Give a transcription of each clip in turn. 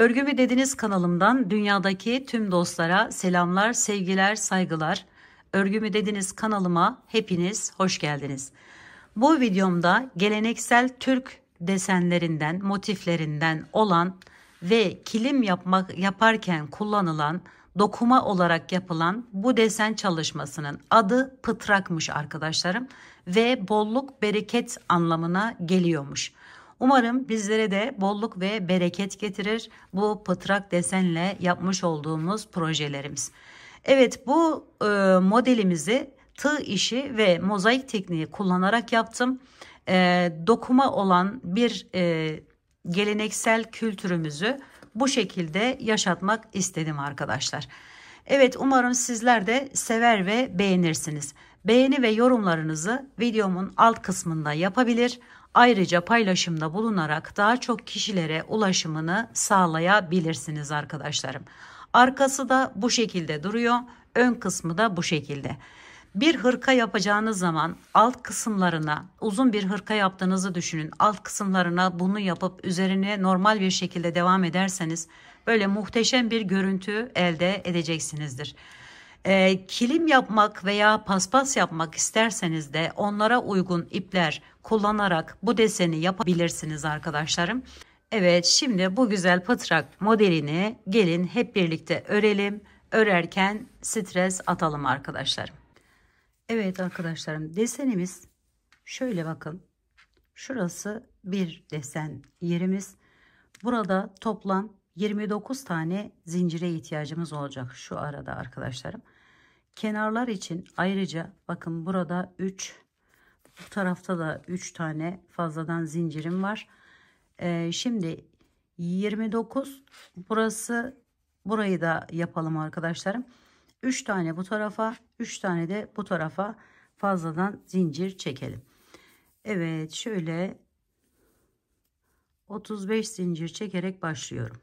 Örgü Dediniz kanalımdan dünyadaki tüm dostlara selamlar, sevgiler, saygılar. Örgü Dediniz kanalıma hepiniz hoş geldiniz. Bu videomda geleneksel Türk desenlerinden, motiflerinden olan ve kilim yaparken kullanılan, dokuma olarak yapılan bu desen çalışmasının adı pıtrakmış arkadaşlarım ve bolluk bereket anlamına geliyormuş. Umarım bizlere de bolluk ve bereket getirir bu pıtrak desenle yapmış olduğumuz projelerimiz. Evet, bu modelimizi tığ işi ve mozaik tekniği kullanarak yaptım. Dokuma olan bir geleneksel kültürümüzü bu şekilde yaşatmak istedim arkadaşlar. Evet, umarım sizler de sever ve beğenirsiniz. Beğeni ve yorumlarınızı videomun alt kısmında yapabilir. Ayrıca paylaşımda bulunarak daha çok kişilere ulaşımını sağlayabilirsiniz arkadaşlarım. Arkası da bu şekilde duruyor. Ön kısmı da bu şekilde. Bir hırka yapacağınız zaman alt kısımlarına, uzun bir hırka yaptığınızı düşünün. Alt kısımlarına bunu yapıp üzerine normal bir şekilde devam ederseniz böyle muhteşem bir görüntü elde edeceksinizdir. Kilim yapmak veya paspas yapmak isterseniz de onlara uygun ipler kullanarak bu deseni yapabilirsiniz arkadaşlarım. Evet, şimdi bu güzel pıtrak modelini gelin hep birlikte örelim. Örerken stres atalım arkadaşlarım. Evet arkadaşlarım, desenimiz şöyle bakın. Şurası bir desen yerimiz. Burada toplam 29 tane zincire ihtiyacımız olacak şu arada arkadaşlarım. Kenarlar için ayrıca bakın burada 3, bu tarafta da 3 tane fazladan zincirim var. Şimdi 29, burayı da yapalım arkadaşlarım. 3 tane bu tarafa, 3 tane de bu tarafa fazladan zincir çekelim. Evet, şöyle 35 zincir çekerek başlıyorum.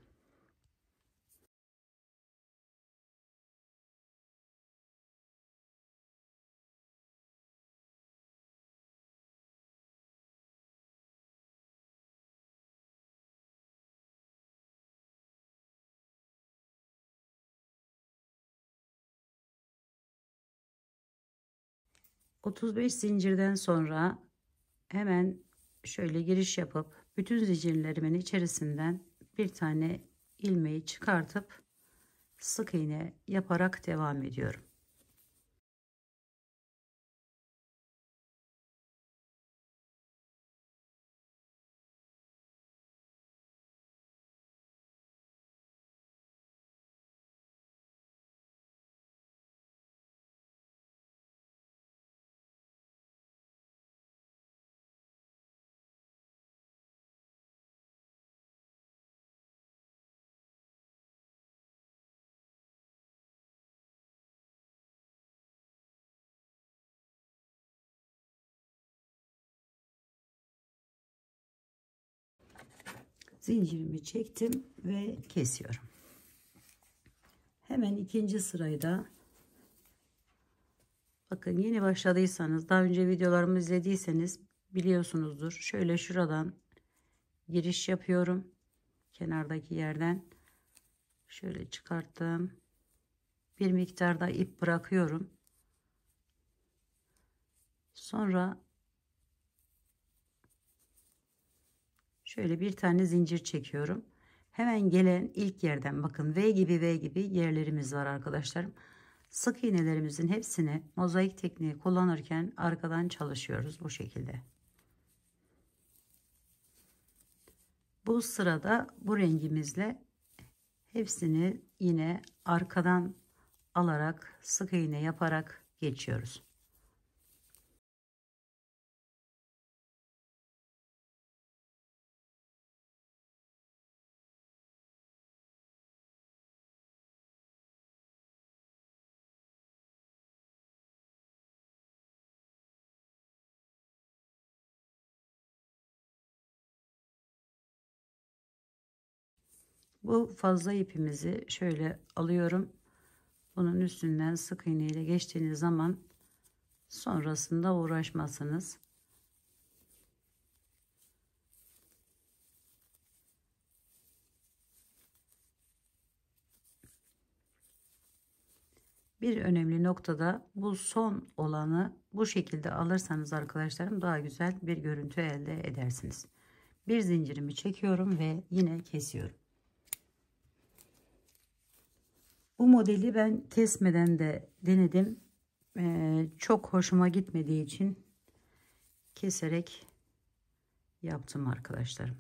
...35 zincirden sonra hemen şöyle giriş yapıp bütün zincirlerimin içerisinden bir tane ilmeği çıkartıp sık iğne yaparak devam ediyorum. Zincirimi çektim ve kesiyorum. Hemen ikinci sırayı da bakın, yeni başladıysanız, daha önce videolarımı izlediyseniz biliyorsunuzdur. Şöyle şuradan giriş yapıyorum. Kenardaki yerden şöyle çıkarttım. Bir miktar da ip bırakıyorum. Sonra şöyle bir tane zincir çekiyorum. Hemen gelen ilk yerden bakın, V gibi yerlerimiz var arkadaşlarım. Sık iğnelerimizin hepsini mozaik tekniği kullanırken arkadan çalışıyoruz bu şekilde. Bu sırada bu rengimizle hepsini yine arkadan alarak sık iğne yaparak geçiyoruz. Bu fazla ipimizi şöyle alıyorum. Bunun üstünden sık iğne ile geçtiğiniz zaman sonrasında uğraşmazsınız. Bir önemli noktada bu son olanı bu şekilde alırsanız arkadaşlarım daha güzel bir görüntü elde edersiniz. Bir zincirimi çekiyorum ve yine kesiyorum. Bu modeli ben kesmeden de denedim. Çok hoşuma gitmediği için keserek yaptım arkadaşlarım.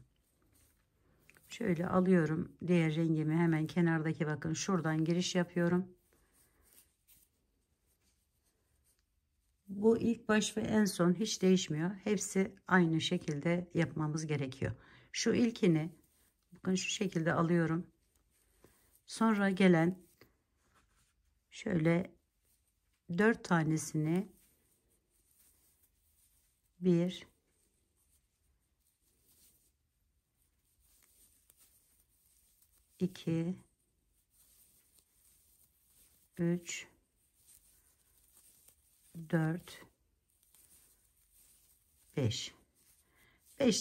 Şöyle alıyorum diğer rengimi, hemen kenardaki bakın şuradan giriş yapıyorum. Bu ilk baş ve en son hiç değişmiyor. Hepsi aynı şekilde yapmamız gerekiyor. Şu ilkini bakın şu şekilde alıyorum. Sonra gelen şöyle 4 tanesini 1 2 3 4 5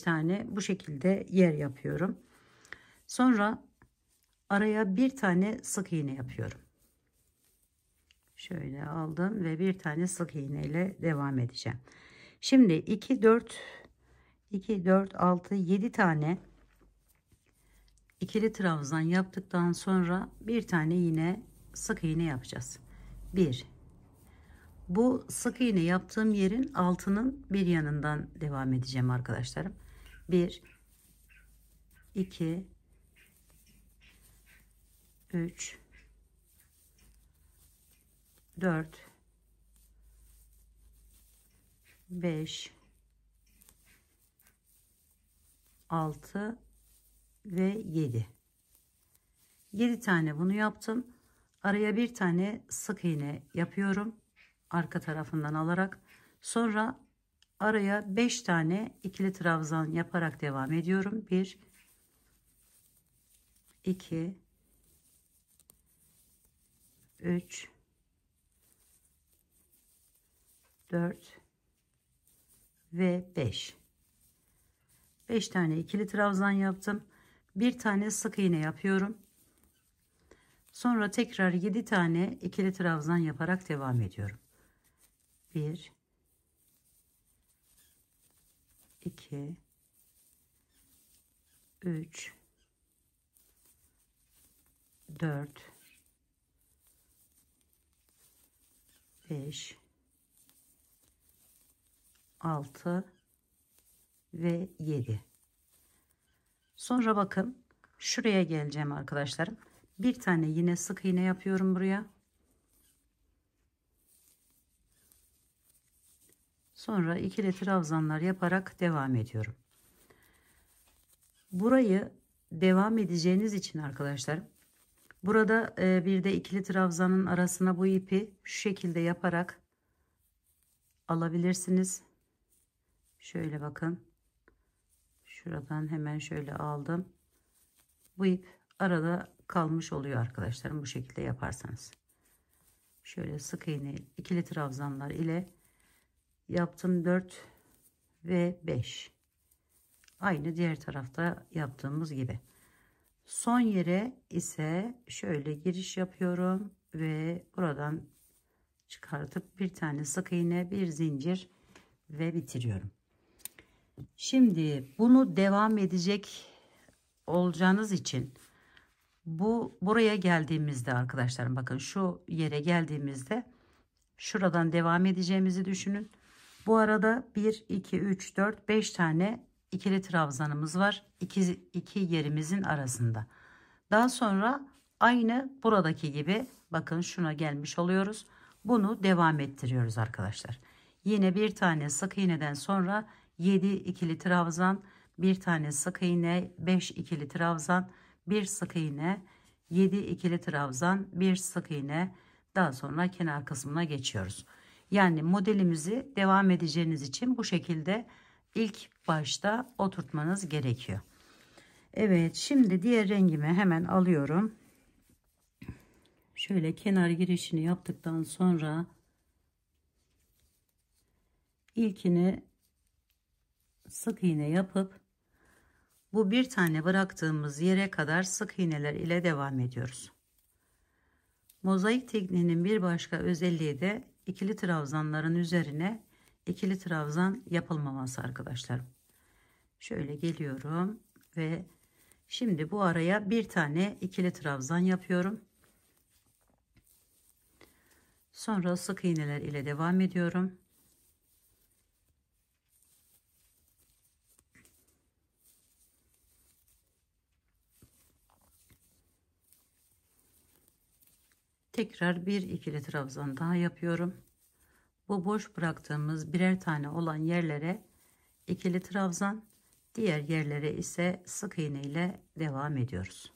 tane bu şekilde yer yapıyorum. Sonra araya bir tane sık iğne yapıyorum. Şöyle aldım ve bir tane sık iğne ile devam edeceğim. Şimdi 2 4 6 7 tane ikili trabzan yaptıktan sonra bir tane yine sık iğne yapacağız. 1, bu sık iğne yaptığım yerin altının bir yanından devam edeceğim arkadaşlarım. 1 2 3 4 5 6 ve 7 tane bunu yaptım. Araya bir tane sık iğne yapıyorum arka tarafından alarak. Sonra araya 5 tane ikili trabzan yaparak devam ediyorum. 1 2 3 4 ve 5 tane ikili trabzan yaptım. Bir tane sık iğne yapıyorum. Sonra tekrar 7 tane ikili trabzan yaparak devam ediyorum. 1 2 3 4 5 6 ve 7. Sonra bakın şuraya geleceğim arkadaşlarım. Bir tane yine sık iğne yapıyorum buraya. Sonra ikili trabzanlar yaparak devam ediyorum. Burayı devam edeceğiniz için arkadaşlar, burada bir de ikili trabzanın arasına bu ipi şu şekilde yaparak alabilirsiniz. Şöyle bakın. Şuradan hemen şöyle aldım. Bu ip arada kalmış oluyor arkadaşlarım, bu şekilde yaparsanız. Şöyle sık iğne ikili trabzanlar ile yaptım 4 ve 5. Aynı diğer tarafta yaptığımız gibi. Son yere ise şöyle giriş yapıyorum ve buradan çıkartıp bir tane sık iğne, bir zincir ve bitiriyorum. Şimdi bunu devam edecek olacağınız için buraya geldiğimizde arkadaşlarım, bakın şu yere geldiğimizde şuradan devam edeceğimizi düşünün. Bu arada 1 2 3 4 5 tane ikili trabzanımız var. İki yerimizin arasında. Daha sonra aynı buradaki gibi bakın şuna gelmiş oluyoruz. Bunu devam ettiriyoruz arkadaşlar. Yine bir tane sık iğneden sonra 7 ikili trabzan, bir tane sık iğne, 5 ikili trabzan, bir sık iğne, 7 ikili trabzan, bir sık iğne, daha sonra kenar kısmına geçiyoruz. Yani modelimizi devam edeceğiniz için bu şekilde ilk başta oturtmanız gerekiyor. Evet, şimdi diğer rengimi hemen alıyorum. Şöyle kenar girişini yaptıktan sonra ilkini sık iğne yapıp bu bir tane bıraktığımız yere kadar sık iğneler ile devam ediyoruz. Mozaik tekniğinin bir başka özelliği de ikili trabzanların üzerine ikili trabzan yapılmaması arkadaşlar. Şöyle geliyorum ve şimdi bu araya bir tane ikili trabzan yapıyorum. Sonra sık iğneler ile devam ediyorum. Tekrar bir ikili trabzan daha yapıyorum. Bu boş bıraktığımız birer tane olan yerlere ikili trabzan, diğer yerlere ise sık iğne ile devam ediyoruz.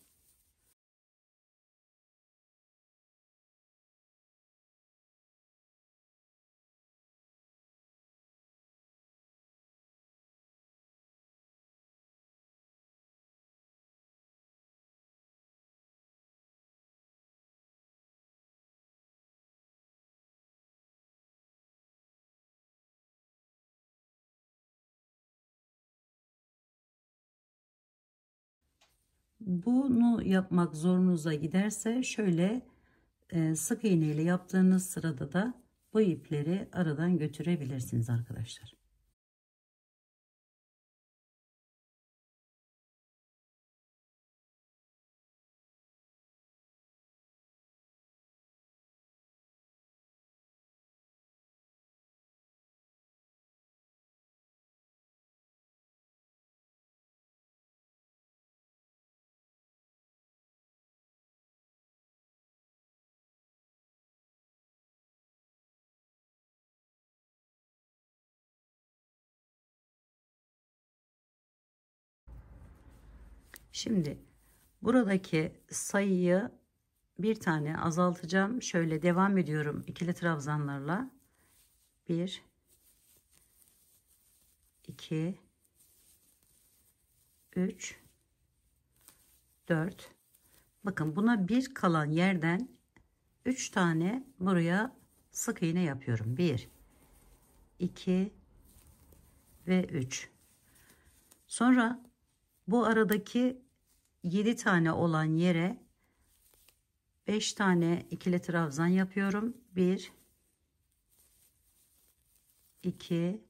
Bunu yapmak zorunuza giderse şöyle sık iğne ile yaptığınız sırada da bu ipleri aradan götürebilirsiniz arkadaşlar. Şimdi buradaki sayıyı bir tane azaltacağım. Şöyle devam ediyorum ikili trabzanlarla. 1 2 3 4. Bakın buna bir kalan yerden 3 tane buraya sık iğne yapıyorum. 1 2 ve 3. Sonra bu aradaki 7 tane olan yere 5 tane ikili trabzan yapıyorum. 1 2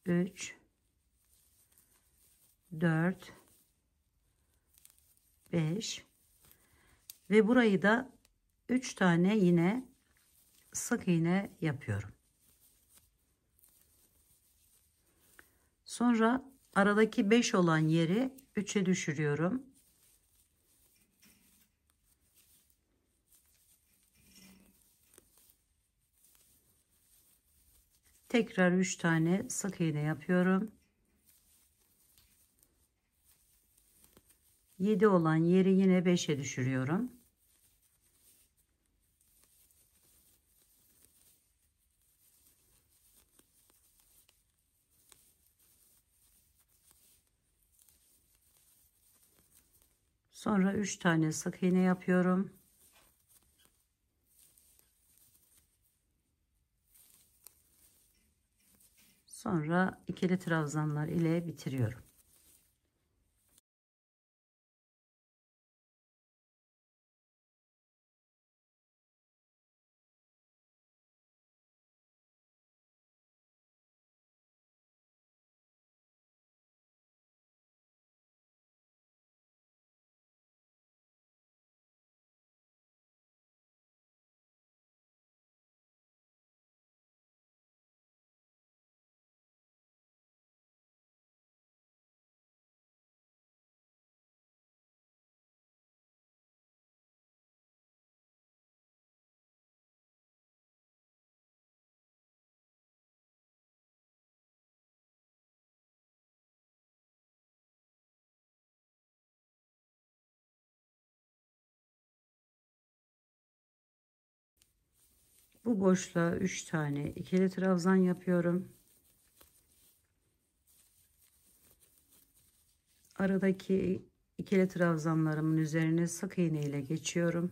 3 4 5 ve burayı da 3 tane yine sık iğne yapıyorum. Sonra aradaki 5 olan yeri 3'e düşürüyorum. Tekrar 3 tane sık iğne yapıyorum. 7 olan yeri yine 5'e düşürüyorum. Sonra 3 tane sık iğne yapıyorum. Sonra ikili trabzanlar ile bitiriyorum. Bu boşluğa 3 tane ikili trabzan yapıyorum. Aradaki ikili trabzanlarımın üzerine sık iğne ile geçiyorum.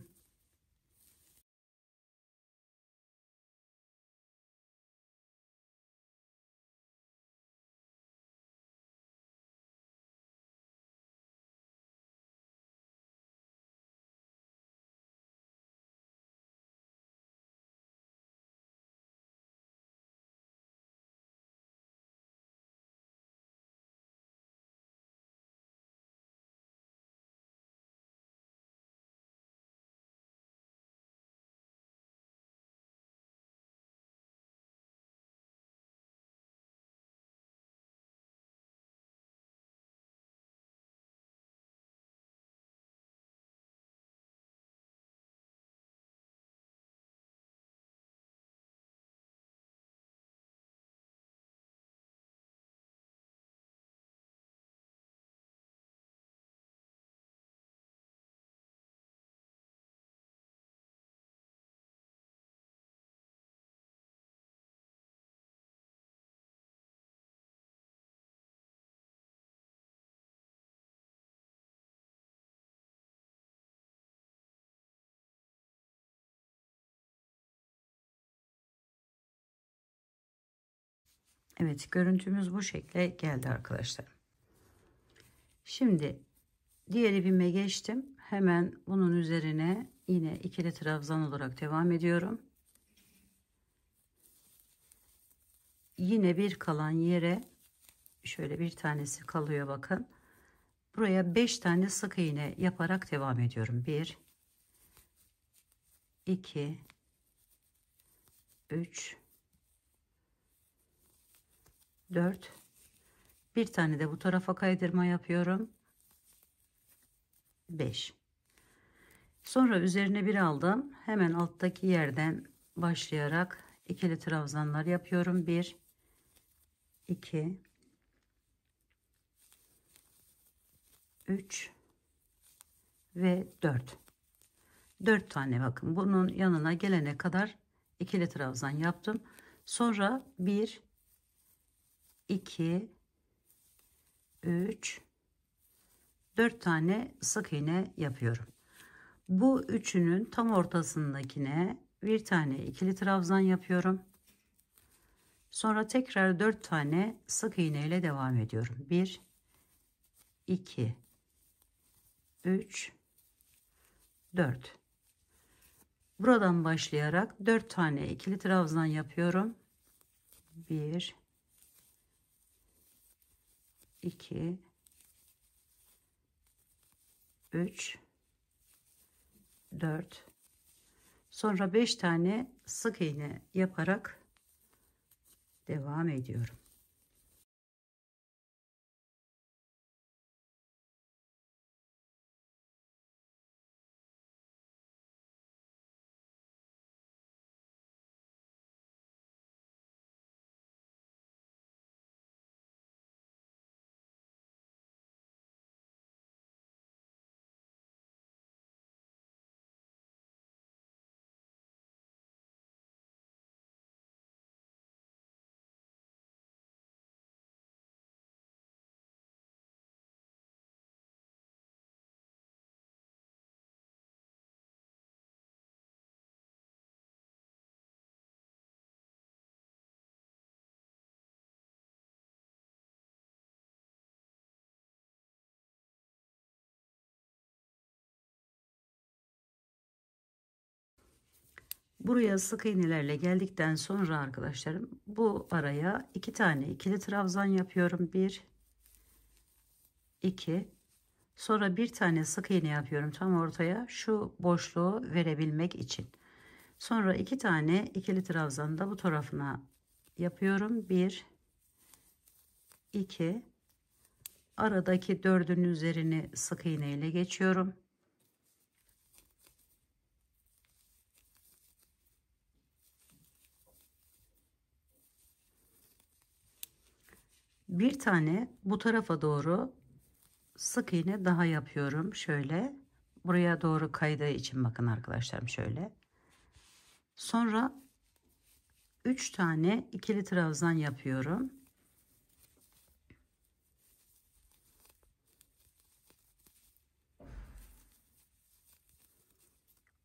Evet, görüntümüz bu şekle geldi arkadaşlar. Şimdi diğer ipime geçtim. Hemen bunun üzerine yine ikili trabzan olarak devam ediyorum. Yine bir kalan yere şöyle bir tanesi kalıyor, bakın. Buraya 5 tane sık iğne yaparak devam ediyorum. 1 2 3 4, bir tane de bu tarafa kaydırma yapıyorum. 5. Sonra üzerine bir aldım. Hemen alttaki yerden başlayarak ikili trabzanlar yapıyorum. 1 2 3 ve 4. 4 tane, bakın bunun yanına gelene kadar ikili trabzan yaptım. Sonra 1 2 3 4 tane sık iğne yapıyorum. Bu üçünün tam ortasındakine bir tane ikili trabzan yapıyorum. Sonra tekrar 4 tane sık iğne ile devam ediyorum. 1 2 3 4. Buradan başlayarak 4 tane ikili trabzan yapıyorum. 1 2 3 4. Sonra 5 tane sık iğne yaparak devam ediyorum. Buraya sık iğnelerle geldikten sonra arkadaşlarım, bu araya 2 tane ikili trabzan yapıyorum. 1 2, sonra bir tane sık iğne yapıyorum tam ortaya, şu boşluğu verebilmek için. Sonra 2 tane ikili trabzan da bu tarafına yapıyorum. 1 2, aradaki dördün üzerini sık iğne ile geçiyorum. Bir tane bu tarafa doğru sık iğne daha yapıyorum. Şöyle buraya doğru kaydığı için bakın arkadaşlarım, şöyle. Sonra 3 tane ikili trabzan yapıyorum.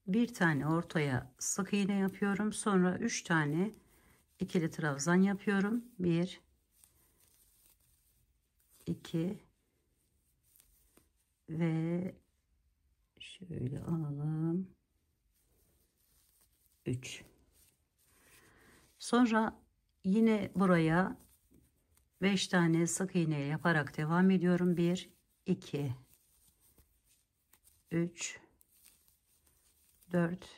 Bir tane ortaya sık iğne yapıyorum. Sonra 3 tane ikili trabzan yapıyorum. 1 2 ve şöyle alalım. 3. Sonra yine buraya 5 tane sık iğne yaparak devam ediyorum. 1 2 3 4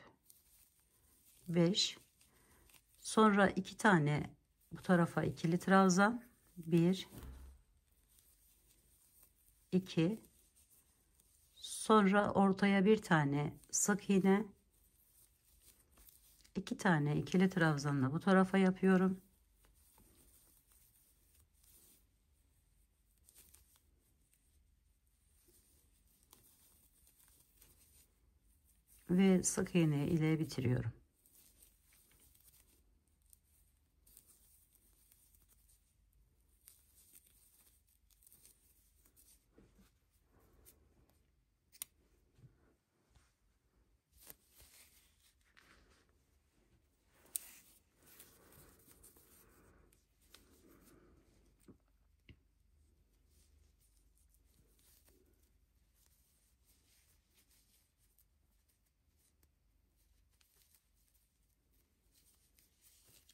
5. Sonra 2 tane bu tarafa ikili trabzan. 1 2, sonra ortaya bir tane sık iğne, 2 tane ikili trabzanla bu tarafa yapıyorum. Ve sık iğne ile bitiriyorum.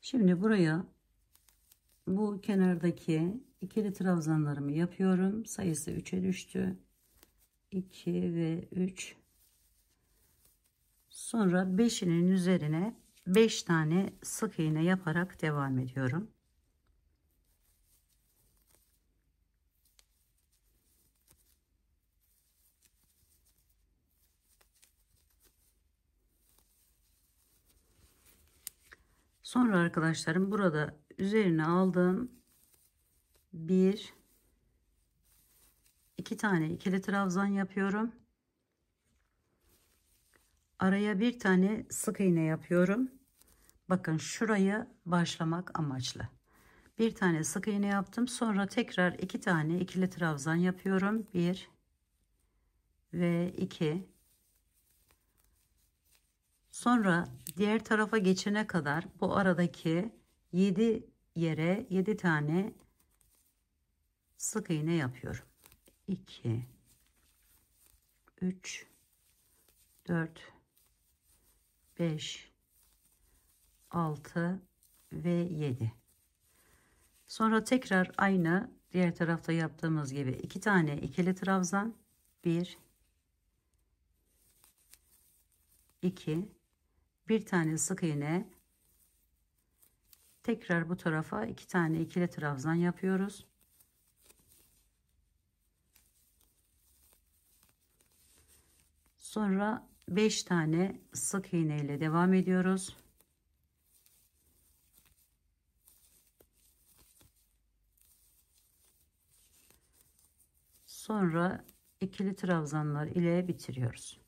Şimdi buraya bu kenardaki ikili trabzanlarımı yapıyorum. Sayısı 3'e düştü. 2 ve 3. Sonra 5'inin üzerine 5 tane sık iğne yaparak devam ediyorum. Sonra arkadaşlarım burada üzerine aldığım 2 tane ikili trabzan yapıyorum. Araya bir tane sık iğne yapıyorum. Bakın şurayı başlamak amaçlı. Bir tane sık iğne yaptım. Sonra tekrar 2 tane ikili trabzan yapıyorum. 1 ve 2. Sonra diğer tarafa geçene kadar bu aradaki 7 yere 7 tane sık iğne yapıyorum. 2 3 4 5 6 ve 7. Sonra tekrar aynı diğer tarafta yaptığımız gibi 2 tane ikili trabzan, 1 2, bir tane sık iğne, tekrar bu tarafa 2 tane ikili trabzan yapıyoruz. Sonra 5 tane sık iğne ile devam ediyoruz. Sonra ikili trabzanlar ile bitiriyoruz.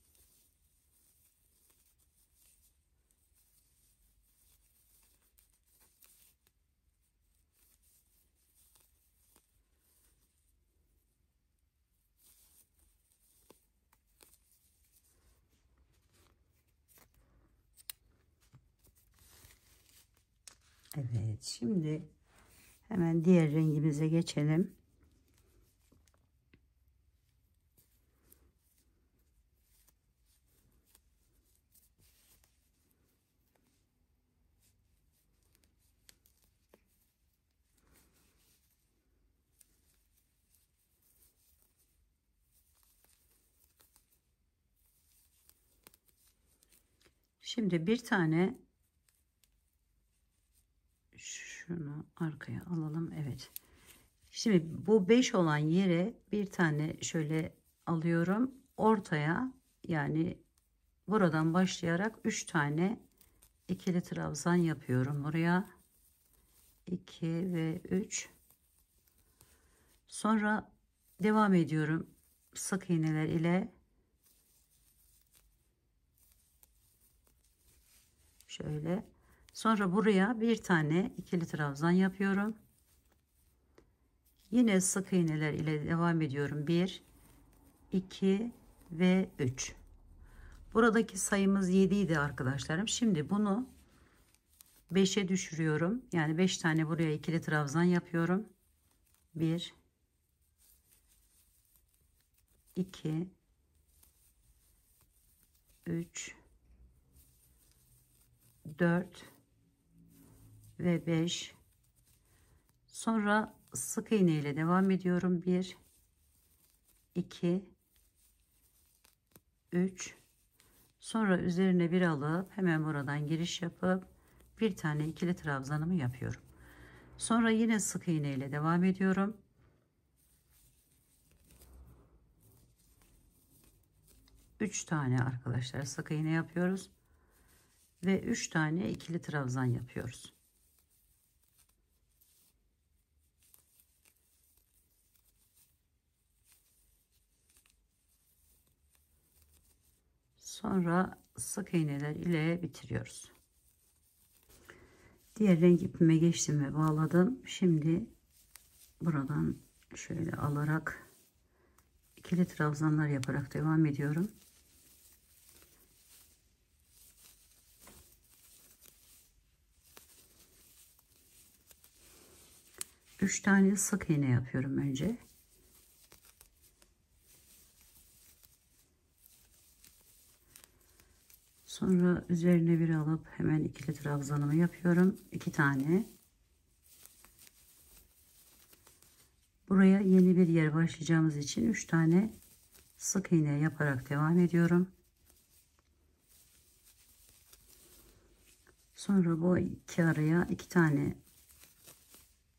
Evet, şimdi hemen diğer rengimize geçelim. Şimdi bir tane şunu arkaya alalım. Evet. Şimdi bu 5 olan yere bir tane şöyle alıyorum. Ortaya, yani buradan başlayarak 3 tane ikili trabzan yapıyorum buraya. 2 ve 3. Sonra devam ediyorum sık iğneler ile. Şöyle. Sonra buraya bir tane ikili trabzan yapıyorum. Yine sık iğneler ile devam ediyorum. 1 2 ve 3. Buradaki sayımız 7 idi arkadaşlarım. Şimdi bunu 5'e düşürüyorum. Yani 5 tane buraya ikili trabzan yapıyorum. 1 2 3 4 ve 5. Sonra sık iğne ile devam ediyorum. 1 2 3. Sonra üzerine bir alıp hemen buradan giriş yapıp bir tane ikili trabzanımı yapıyorum. Sonra yine sık iğne ile devam ediyorum. 3 tane arkadaşlar sık iğne yapıyoruz ve 3 tane ikili trabzan yapıyoruz. Sonra sık iğneler ile bitiriyoruz. Diğer renk ipime geçtim ve bağladım. Şimdi buradan şöyle alarak ikili trabzanlar yaparak devam ediyorum. Üç tane sık iğne yapıyorum önce. Sonra üzerine bir alıp hemen ikili trabzanımı yapıyorum. 2 tane. Buraya yeni bir yer başlayacağımız için 3 tane sık iğne yaparak devam ediyorum. Sonra bu iki araya 2 tane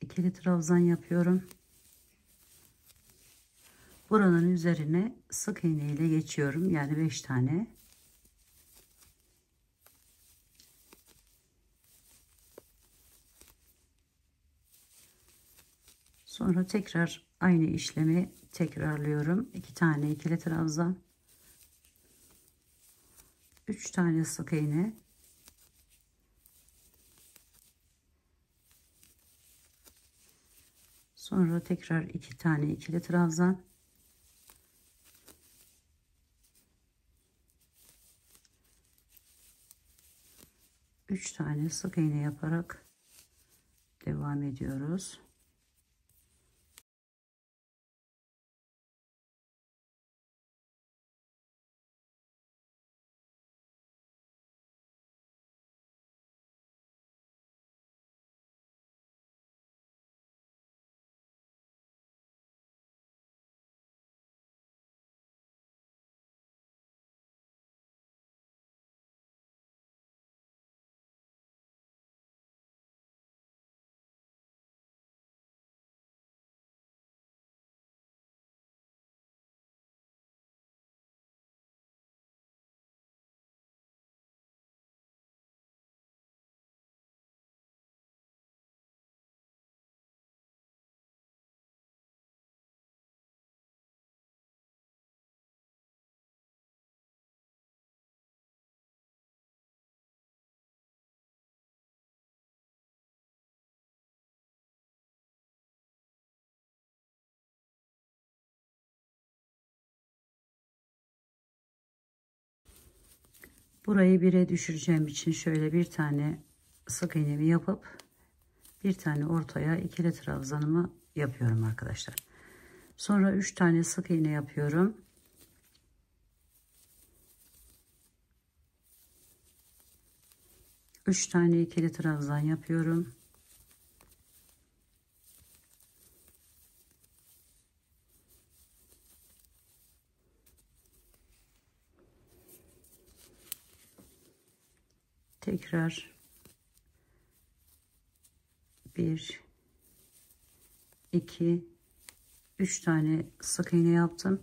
ikili trabzan yapıyorum. Buranın üzerine sık iğne ile geçiyorum. Yani 5 tane. Sonra tekrar aynı işlemi tekrarlıyorum. 2 tane ikili trabzan, 3 tane sık iğne, sonra tekrar 2 tane ikili trabzan, 3 tane sık iğne yaparak devam ediyoruz. Burayı 1'e düşüreceğim için şöyle bir tane sık iğnemi yapıp bir tane ortaya ikili trabzanımı yapıyorum arkadaşlar. Sonra 3 tane sık iğne yapıyorum. Üç tane ikili trabzan yapıyorum. Tekrar 1 2 3 tane sık iğne yaptım.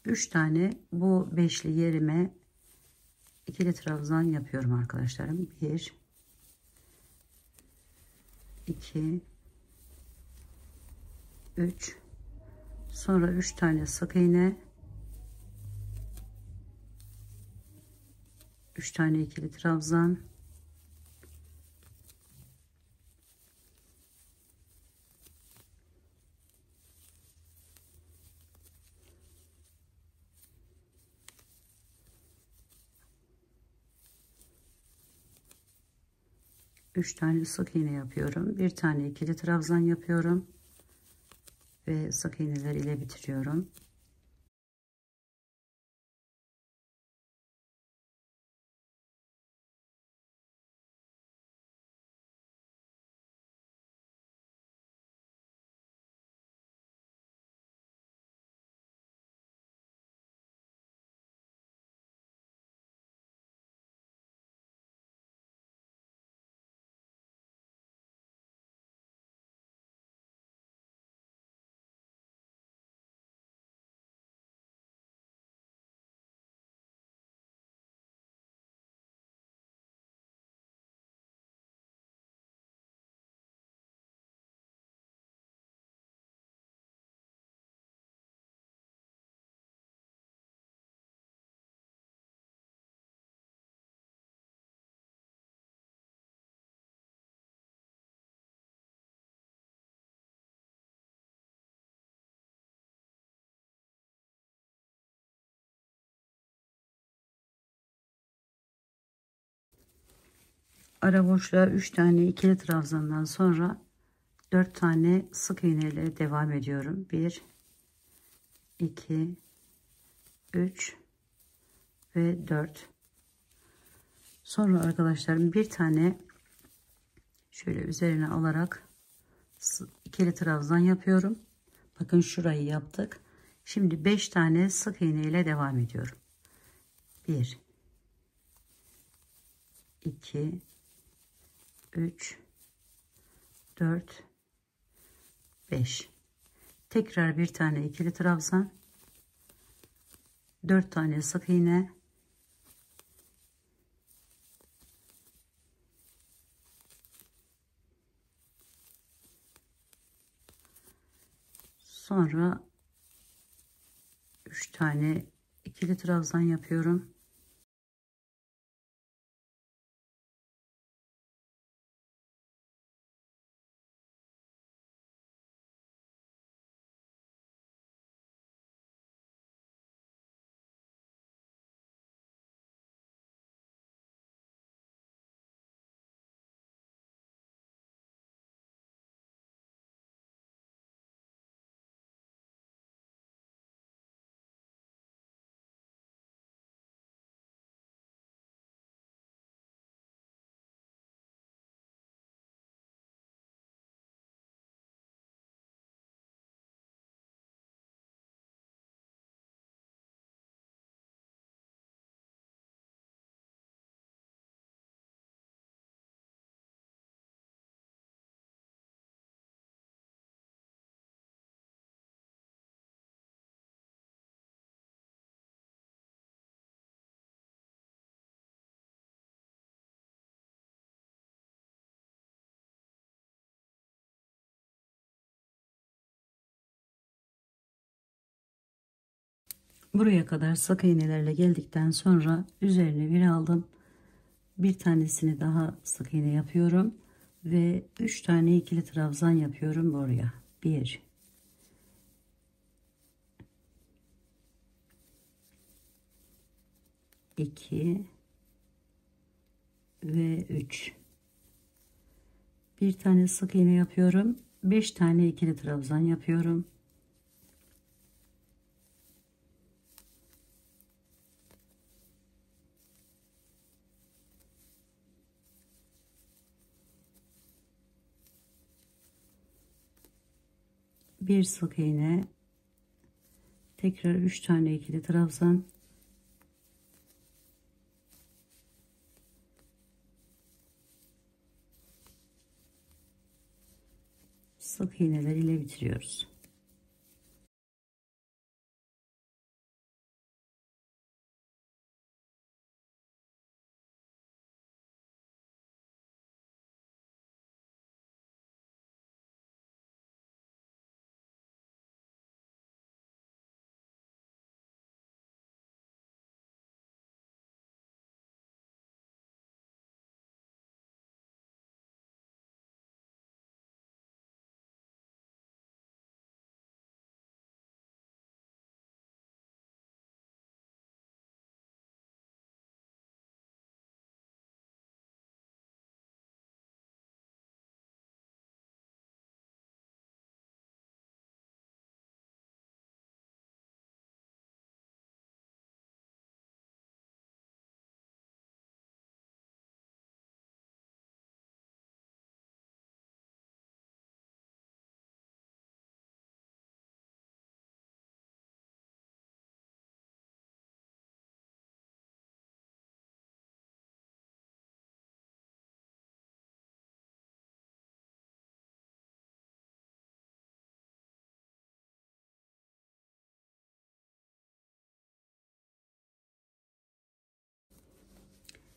3 tane bu beşli yerime ikili trabzan yapıyorum arkadaşlarım. 1 2 3, sonra 3 tane sık iğne, 3 tane ikili trabzan, üç tane sık iğne yapıyorum. Bir tane ikili trabzan yapıyorum ve sık iğneler ile bitiriyorum. Ara boşluğa 3 tane ikili trabzandan sonra 4 tane sık iğne ile devam ediyorum. 1 2 3 ve 4. Sonra arkadaşlarım bir tane şöyle üzerine alarak ikili trabzan yapıyorum. Bakın şurayı yaptık. Şimdi 5 tane sık iğne ile devam ediyorum. 1 2 3 4 5. Tekrar bir tane ikili trabzan, 4 tane sık iğne, sonra 3 tane ikili trabzan yapıyorum. Buraya kadar sık iğnelerle geldikten sonra üzerine bir aldım. Bir tanesini daha sık iğne yapıyorum ve 3 tane ikili trabzan yapıyorum buraya. 1 2 ve 3. Bir tane sık iğne yapıyorum. 5 tane ikili trabzan yapıyorum. Bir sık iğne, tekrar 3 tane ikili trabzan, sık iğneler ile bitiriyoruz.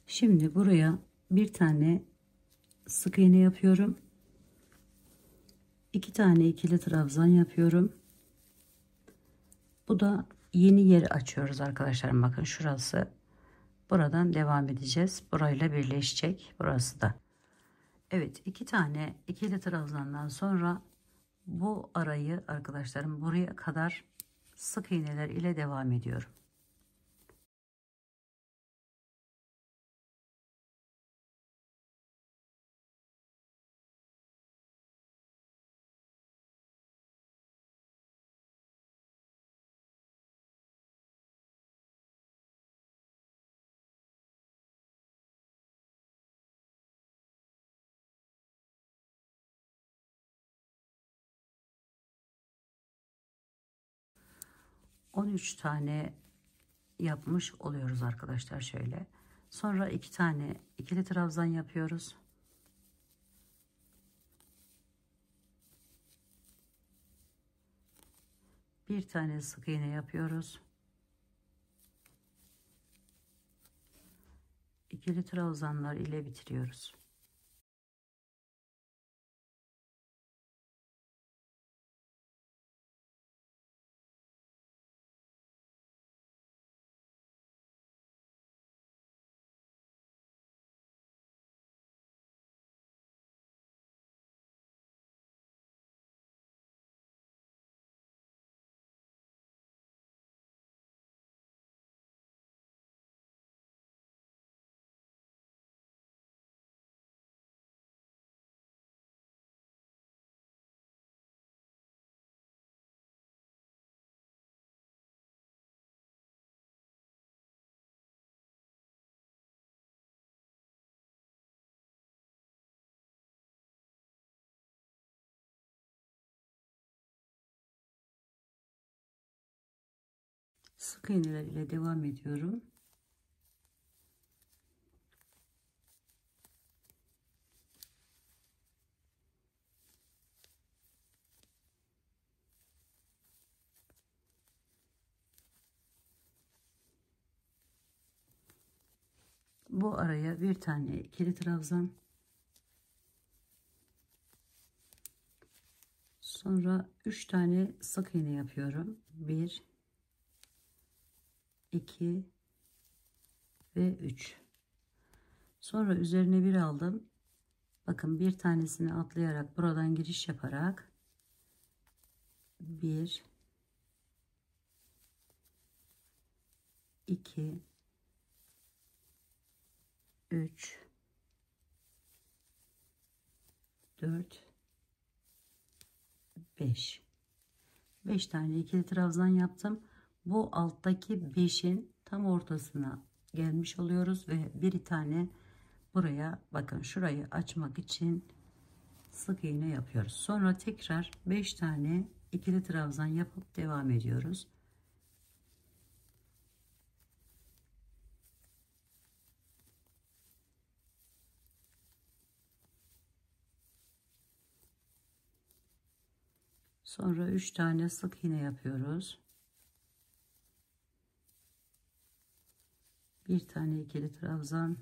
Şimdi buraya bir tane sık iğne yapıyorum. 2 tane ikili trabzan yapıyorum. Bu da yeni yeri açıyoruz arkadaşlarım. Bakın şurası. Buradan devam edeceğiz. Burayla birleşecek. Burası da. Evet, 2 tane ikili trabzandan sonra bu arayı arkadaşlarım buraya kadar sık iğneler ile devam ediyorum. 13 tane yapmış oluyoruz arkadaşlar şöyle. Sonra 2 tane ikili trabzan yapıyoruz. Bir tane sık iğne yapıyoruz. İkili trabzanlar ile bitiriyoruz. Sık iğneler ile devam ediyorum. Bu araya bir tane ikili trabzan, sonra 3 tane sık iğne yapıyorum. 1 2 ve 3. Sonra üzerine bir aldım. Bakın bir tanesini atlayarak buradan giriş yaparak 1 2 3 4 5 tane ikili trabzan yaptım. Bu alttaki 5'in tam ortasına gelmiş oluyoruz ve bir tane buraya, bakın şurayı açmak için sık iğne yapıyoruz. Sonra tekrar 5 tane ikili trabzan yapıp devam ediyoruz. Sonra 3 tane sık iğne yapıyoruz. Bir tane ikili trabzan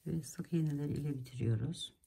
ve sık iğneler ile bitiriyoruz.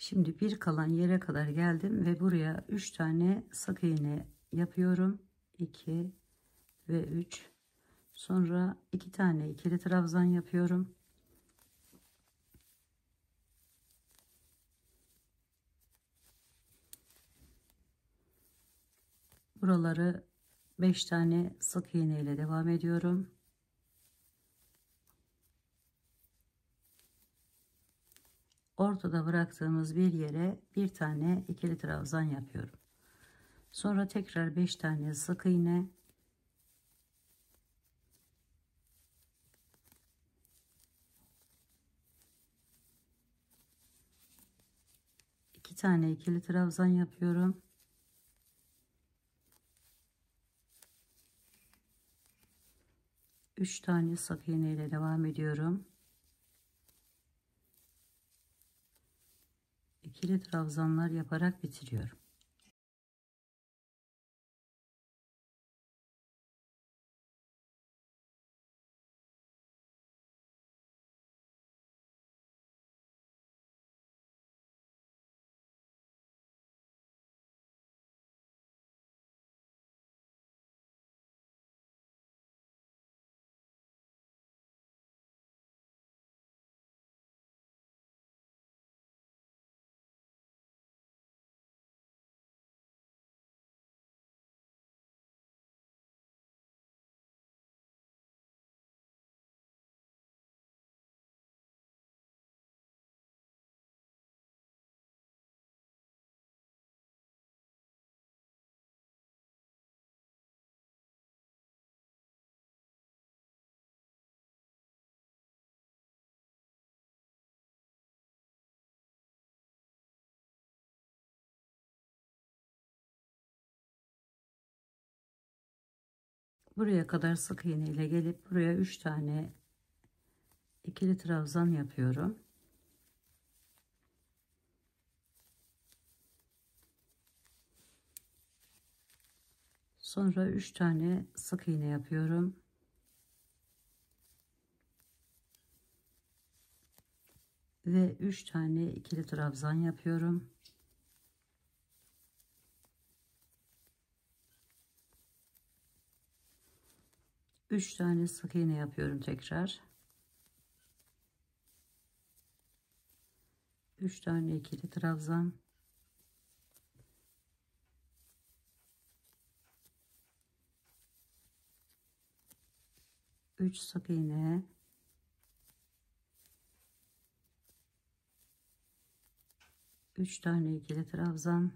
Şimdi bir kalan yere kadar geldim ve buraya 3 tane sık iğne yapıyorum. 2 ve 3. Sonra 2 tane ikili trabzan yapıyorum. Buraları 5 tane sık iğne ile devam ediyorum. Ortada bıraktığımız bir yere bir tane ikili trabzan yapıyorum. Sonra tekrar 5 tane sık iğne, iki tane ikili trabzan yapıyorum. Üç tane sık iğne ile devam ediyorum. ikili trabzanlar yaparak bitiriyorum. Buraya kadar sık iğne ile gelip buraya 3 tane ikili trabzan yapıyorum. Sonra 3 tane sık iğne yapıyorum. Ve 3 tane ikili trabzan yapıyorum. Üç tane sık iğne yapıyorum tekrar. 3 tane ikili trabzan. 3 sık iğne. 3 tane ikili trabzan.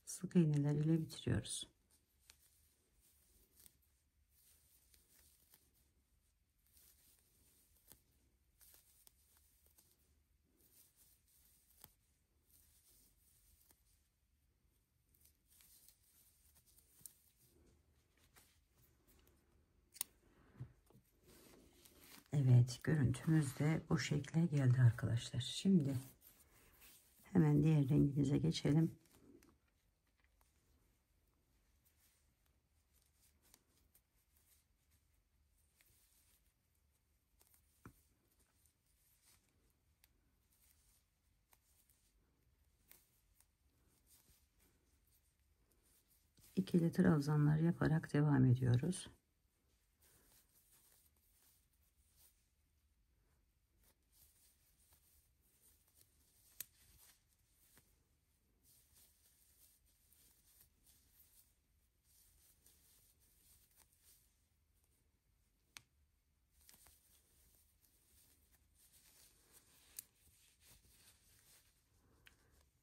Sık iğneler ile bitiriyoruz. Evet, görüntümüz de bu şekle geldi arkadaşlar. Şimdi hemen diğer rengimize geçelim. İkili trabzanlar yaparak devam ediyoruz.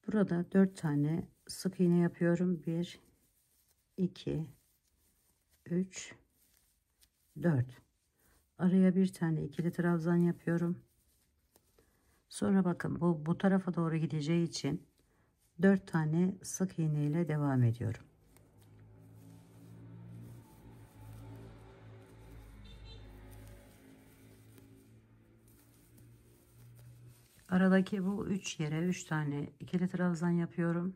Burada 4 tane sık iğne yapıyorum. 1 2 3 4. Araya bir tane ikili trabzan yapıyorum. Sonra bakın bu tarafa doğru gideceği için 4 tane sık iğne ile devam ediyorum. Aradaki bu 3 yere 3 tane ikili trabzan yapıyorum.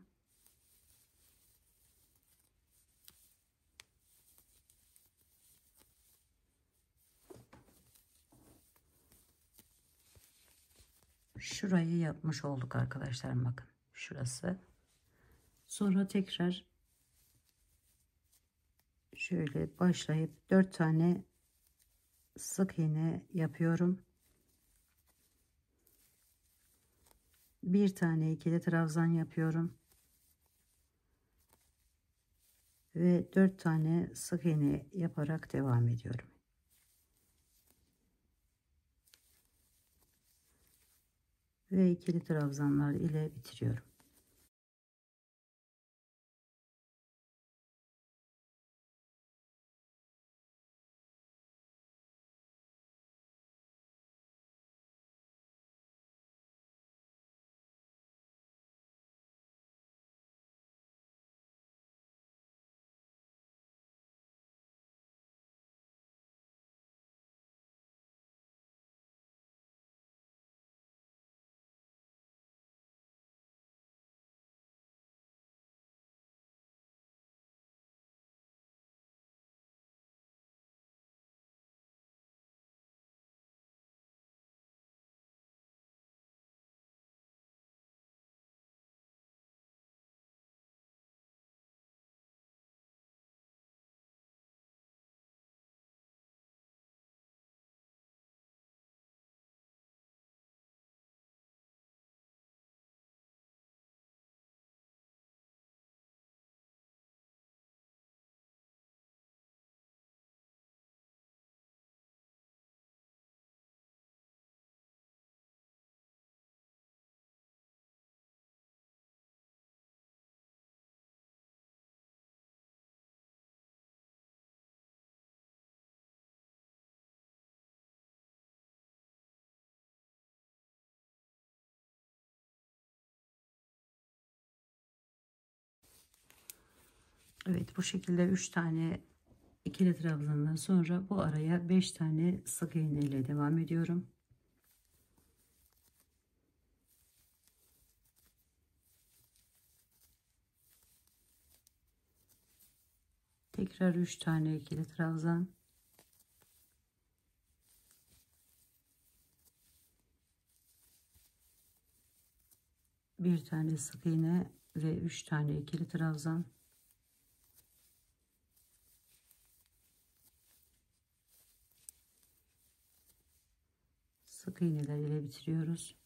Şurayı yapmış olduk arkadaşlar, bakın şurası. Sonra tekrar şöyle başlayıp 4 tane sık iğne yapıyorum. Bir tane ikili trabzan yapıyorum. Ve 4 tane sık iğne yaparak devam ediyorum. Ve ikili trabzanlar ile bitiriyorum. Evet, bu şekilde 3 tane ikili trabzandan sonra bu araya 5 tane sık iğne ile devam ediyorum. Tekrar 3 tane ikili trabzan. Bir tane sık iğne ve 3 tane ikili trabzan. Sık iğneler ile bitiriyoruz.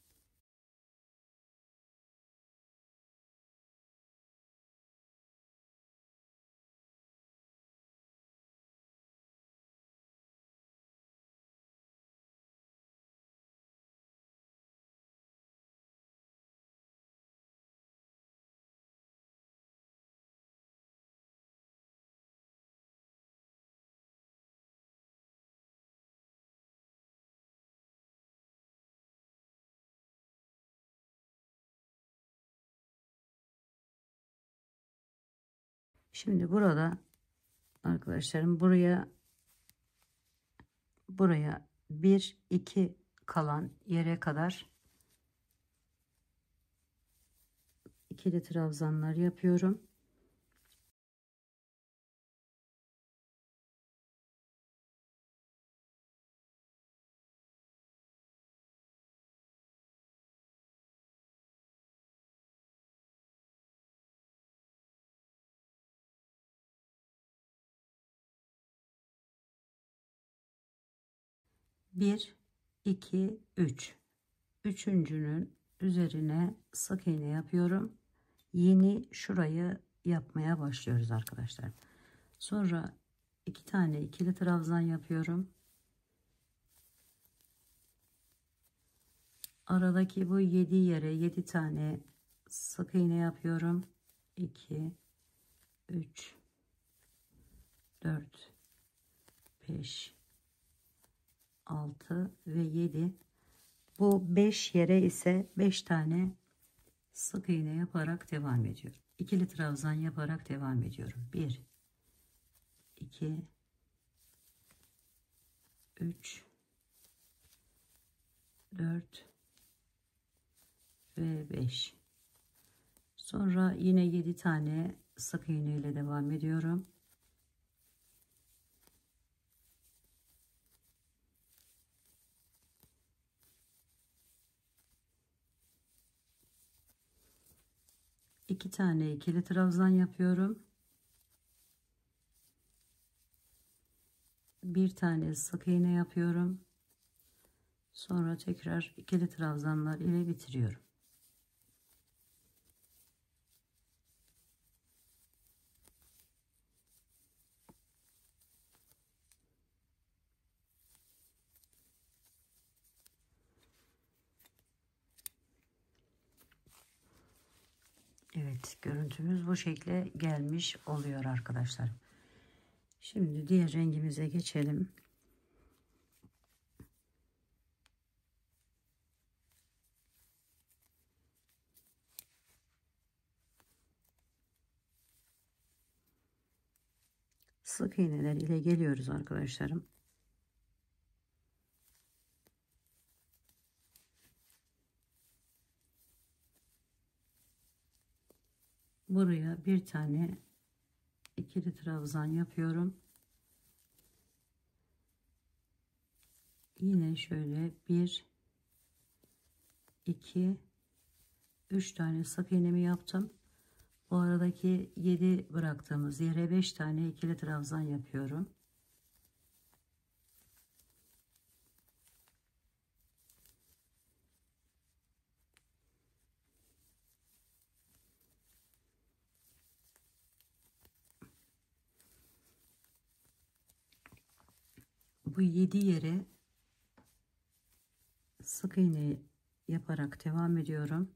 Şimdi burada arkadaşlarım buraya 1 2 kalan yere kadar ikili trabzanlar yapıyorum. Bir, iki, üç. Üçüncünün üzerine sık iğne yapıyorum. Yeni şurayı yapmaya başlıyoruz arkadaşlar. Sonra 2 tane ikili trabzan yapıyorum. Aradaki bu 7 yere 7 tane sık iğne yapıyorum. 2 3 4 5 6 ve 7. Bu 5 yere ise 5 tane sık iğne yaparak devam ediyorum. İkili trabzan yaparak devam ediyorum. 1 2 3 4 ve 5. Sonra yine 7 tane sık iğne ile devam ediyorum. İki tane ikili trabzan yapıyorum. Bir tane sık iğne yapıyorum. Sonra tekrar ikili trabzanlar ile bitiriyorum. Evet, görüntümüz bu şekle gelmiş oluyor arkadaşlar. Şimdi diğer rengimize geçelim. Sık iğneler ile geliyoruz arkadaşlarım. Buraya bir tane ikili trabzan yapıyorum. Yine şöyle 1 2 3 tane sık iğnemi yaptım. Bu aradaki 7 bıraktığımız yere 5 tane ikili trabzan yapıyorum. Bu 7 yere sık iğne yaparak devam ediyorum.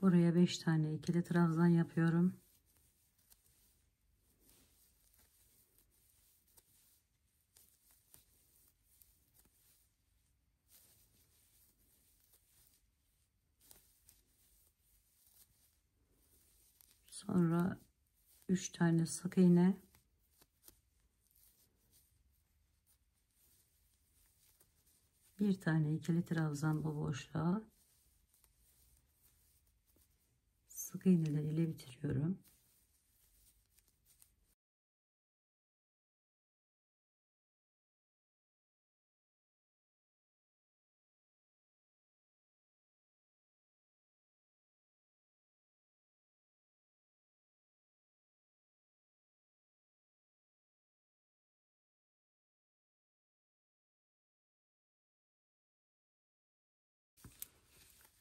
Buraya 5 tane ikili trabzan yapıyorum. Sonra 3 tane sık iğne, bir tane ikili trabzan bu boşluğa, sık iğneler ile bitiriyorum.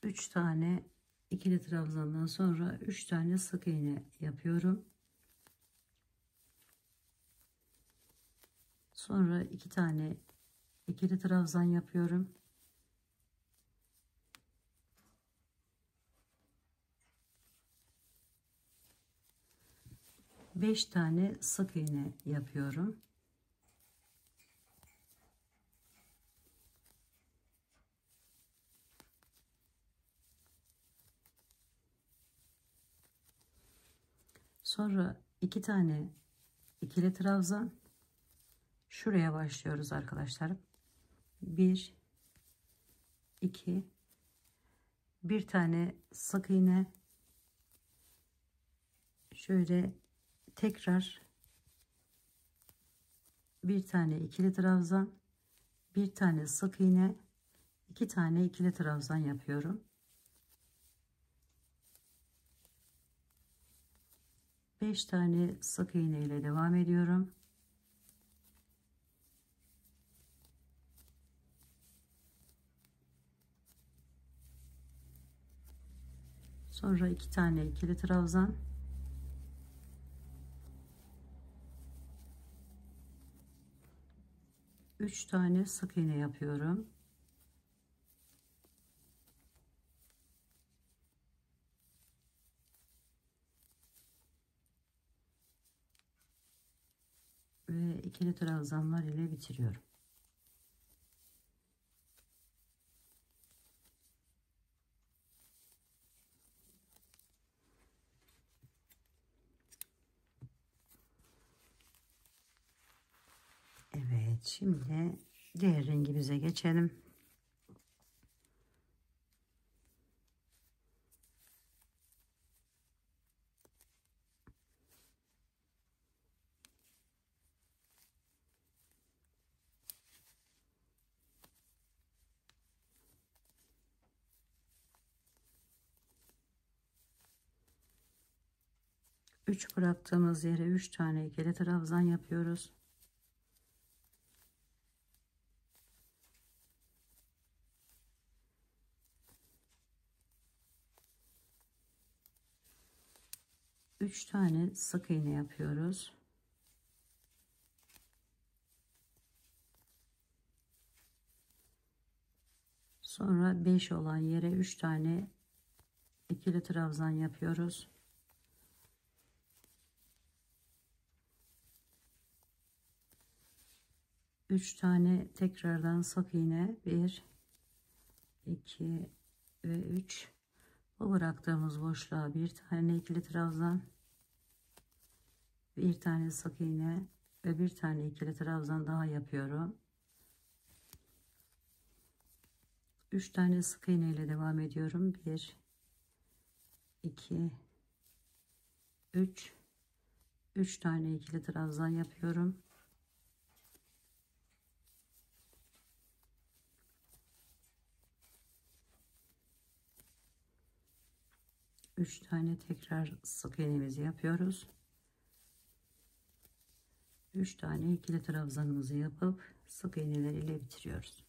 Üç tane ikili trabzandan sonra 3 tane sık iğne yapıyorum. Sonra 2 tane ikili trabzan yapıyorum. Beş tane sık iğne yapıyorum. Sonra 2 tane ikili trabzan, şuraya başlıyoruz arkadaşlar. 1 2, bir tane sık iğne, şöyle tekrar bir tane ikili trabzan, bir tane sık iğne, 2 tane ikili trabzan yapıyorum. 5 tane sık iğne ile devam ediyorum. Sonra 2 tane ikili trabzan, üç tane sık iğne yapıyorum. Ve ikili trabzanlar ile bitiriyorum. Evet, şimdi diğer rengimize geçelim. Üç bıraktığımız yere 3 tane ikili trabzan yapıyoruz. Üç tane sık iğne yapıyoruz. Sonra 5 olan yere 3 tane ikili trabzan yapıyoruz. Üç tane tekrardan sık iğne, 1 2 ve 3. Bu bıraktığımız boşluğa bir tane ikili trabzan, bir tane sık iğne ve bir tane ikili trabzan daha yapıyorum. 3 tane sık iğne ile devam ediyorum. 1 2 3, 3 tane ikili trabzan yapıyorum. 3 tane tekrar sık iğnemizi yapıyoruz. 3 tane ikili trabzanımızı yapıp sık iğneler ile bitiriyoruz.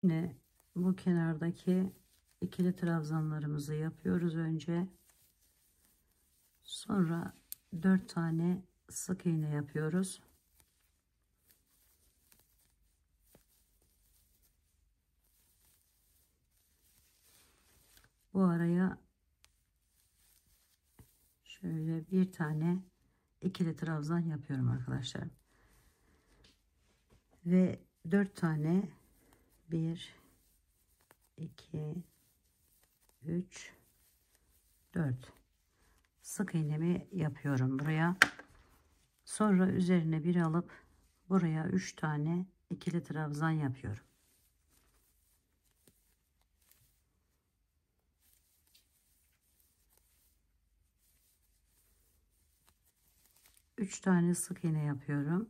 Yine bu kenardaki ikili trabzanlarımızı yapıyoruz önce. Sonra 4 tane sık iğne yapıyoruz. Bu araya şöyle bir tane ikili trabzan yapıyorum arkadaşlar. Ve 4 tane 1 2 3 4 sık iğnemi yapıyorum buraya. Sonra üzerine bir alıp buraya 3 tane ikili trabzan yapıyorum. Üç tane sık iğne yapıyorum.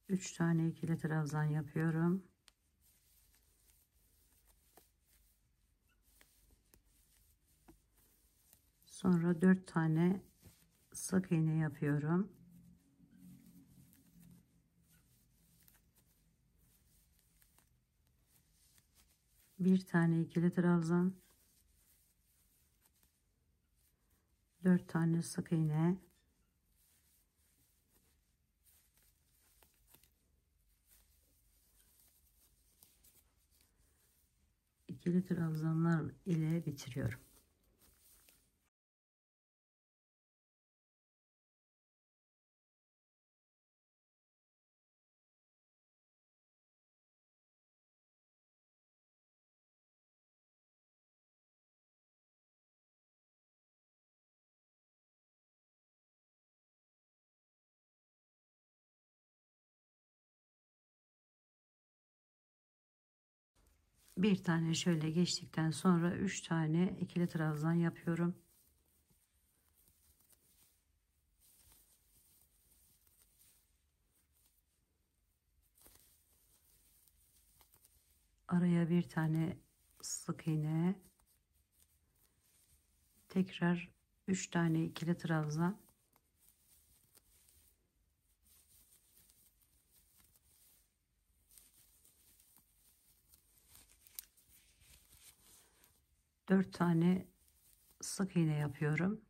Üç tane ikili trabzan yapıyorum. Sonra 4 tane sık iğne yapıyorum. Bir tane ikili trabzan, 4 tane sık iğne, ikili trabzanlar ile bitiriyorum. Bir tane şöyle geçtikten sonra 3 tane ikili trabzan yapıyorum. Araya bir tane sık iğne, tekrar 3 tane ikili trabzan, dört tane sık iğne yapıyorum.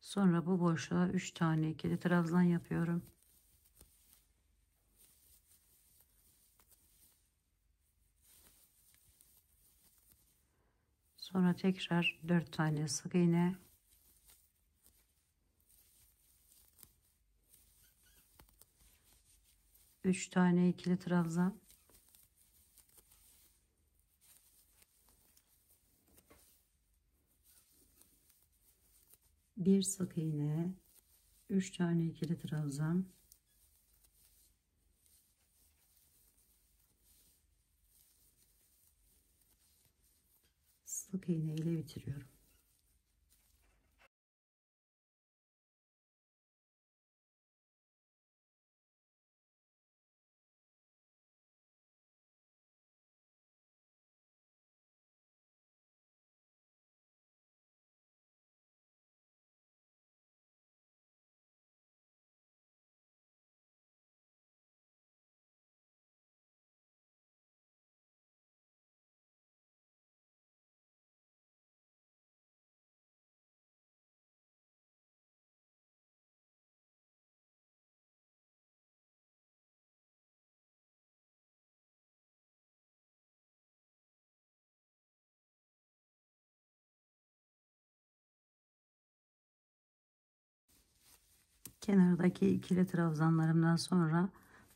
Sonra bu boşluğa 3 tane ikili trabzan yapıyorum. Sonra tekrar 4 tane sık iğne, üç tane ikili trabzan, bir sık iğne, 3 tane ikili trabzan, sık iğne ile bitiriyorum. Kenardaki ikili trabzanlarımdan sonra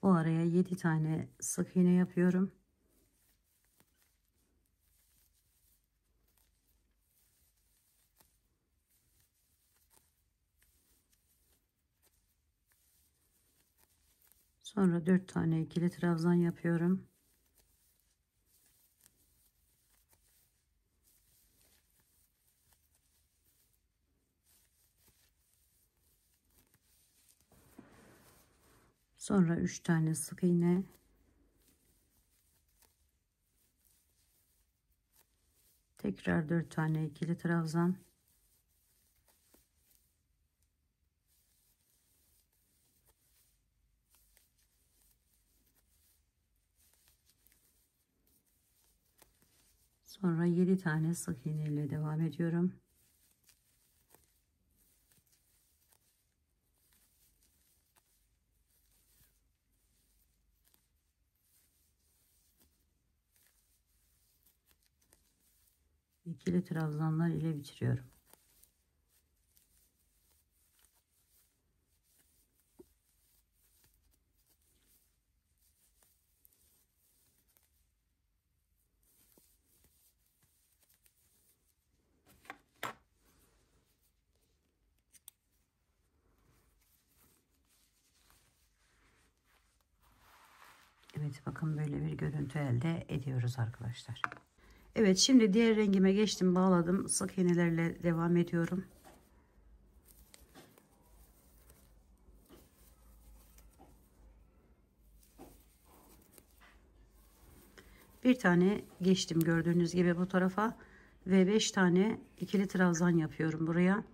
bu araya 7 tane sık iğne yapıyorum. Sonra 4 tane ikili trabzan yapıyorum. Sonra 3 tane sık iğne, tekrar 4 tane ikili trabzan, sonra 7 tane sık iğne ile devam ediyorum. ikili trabzanlar ile bitiriyorum. Evet, bakın böyle bir görüntü elde ediyoruz arkadaşlar. Evet, şimdi diğer rengime geçtim, bağladım, sık iğnelerle devam ediyorum. Bir tane geçtim gördüğünüz gibi bu tarafa ve 5 tane ikili trabzan yapıyorum buraya.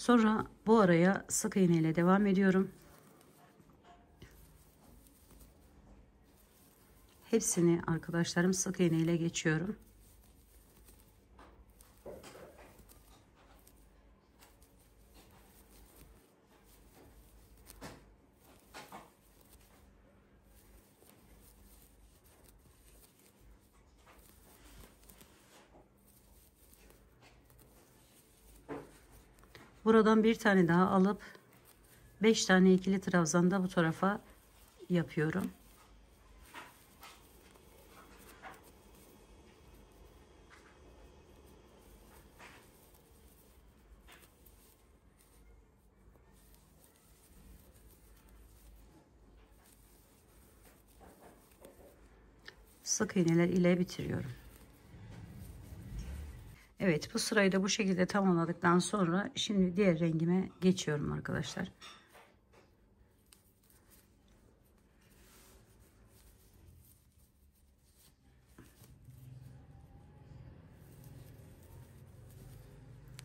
Sonra bu araya sık iğne ile devam ediyorum. Hepsini arkadaşlarım sık iğne ile geçiyorum. Buradan bir tane daha alıp 5 tane ikili trabzan da bu tarafa yapıyorum. Sık iğneler ile bitiriyorum. Evet, bu sırayı da bu şekilde tamamladıktan sonra şimdi diğer rengime geçiyorum arkadaşlar.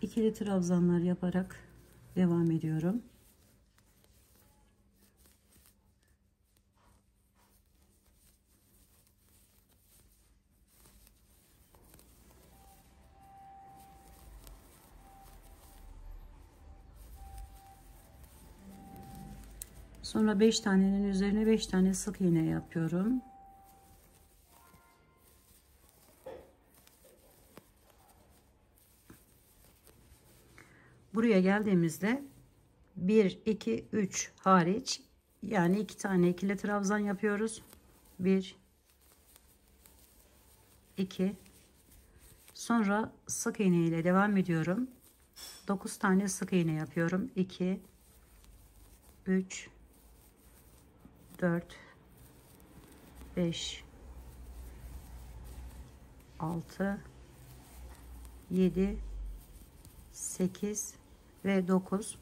İkili trabzanlar yaparak devam ediyorum. Sonra 5 tanenin üzerine 5 tane sık iğne yapıyorum. Buraya geldiğimizde 1, 2, 3 hariç, yani 2 tane ikili trabzan yapıyoruz. 1, 2, sonra sık iğne ile devam ediyorum. 9 tane sık iğne yapıyorum. 2, 3, 4, 5, 6, 7, 8 ve 9.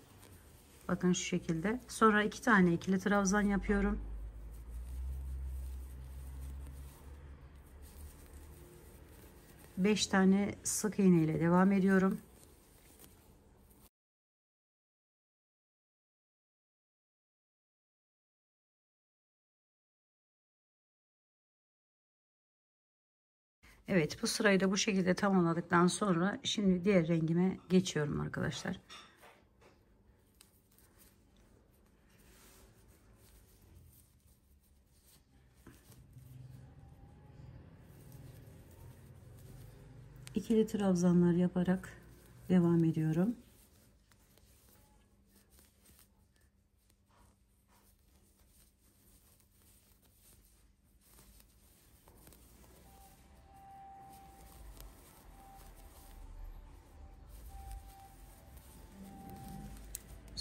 Bakın şu şekilde. Sonra 2 tane ikili trabzan yapıyorum. Beş tane sık iğne ile devam ediyorum. Evet, bu sırayı da bu şekilde tamamladıktan sonra şimdi diğer rengime geçiyorum arkadaşlar. İkili trabzanlar yaparak devam ediyorum.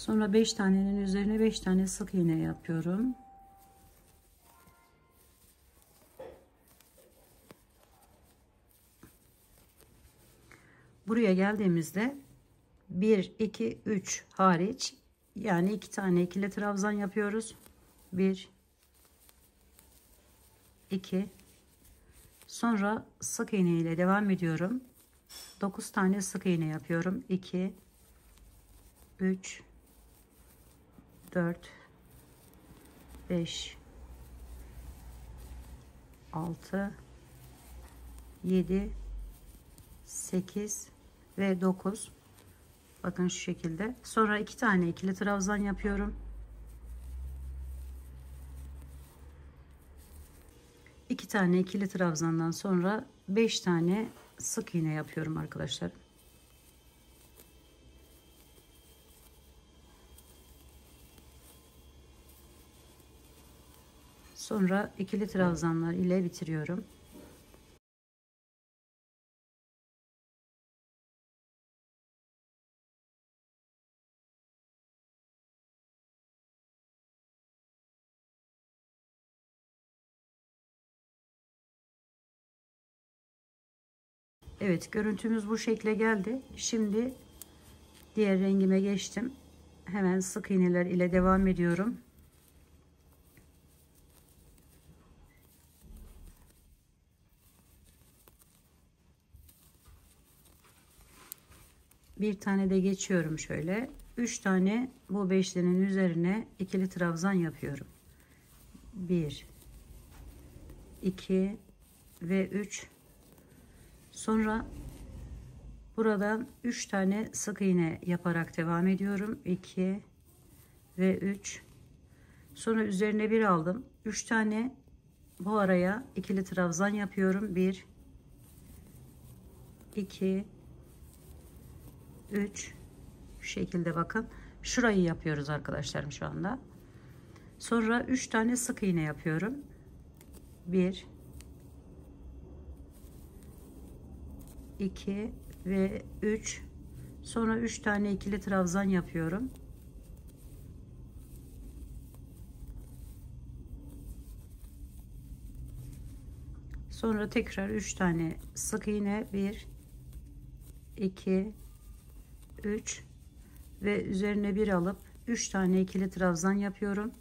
Sonra 5 tanenin üzerine 5 tane sık iğne yapıyorum. Buraya geldiğimizde 1, 2, 3 hariç, yani 2 tane ikili trabzan yapıyoruz. 1, 2, sonra sık iğne ile devam ediyorum. 9 tane sık iğne yapıyorum. 2, 3, 4, 5, 6, 7, 8 ve 9. Bakın şu şekilde. Sonra 2 tane ikili trabzan yapıyorum. 2 tane ikili trabzandan sonra 5 tane sık iğne yapıyorum arkadaşlar. Sonra ikili trabzanlar ile bitiriyorum. Evet, görüntümüz bu şekle geldi. Şimdi diğer rengime geçtim. Hemen sık iğneler ile devam ediyorum. Bir tane de geçiyorum şöyle. 3 tane bu beşlinin üzerine ikili trabzan yapıyorum. 1 2 ve 3. Sonra buradan 3 tane sık iğne yaparak devam ediyorum. 2 ve 3. Sonra üzerine bir aldım. 3 tane bu araya ikili trabzan yapıyorum. 1 2 3. Şu şekilde bakın. Şurayı yapıyoruz arkadaşlarım şu anda. Sonra 3 tane sık iğne yapıyorum. 1 2 ve 3. Sonra 3 tane ikili trabzan yapıyorum. Sonra tekrar 3 tane sık iğne, 1 2 3 ve üzerine bir alıp 3 tane ikili trabzan yapıyorum.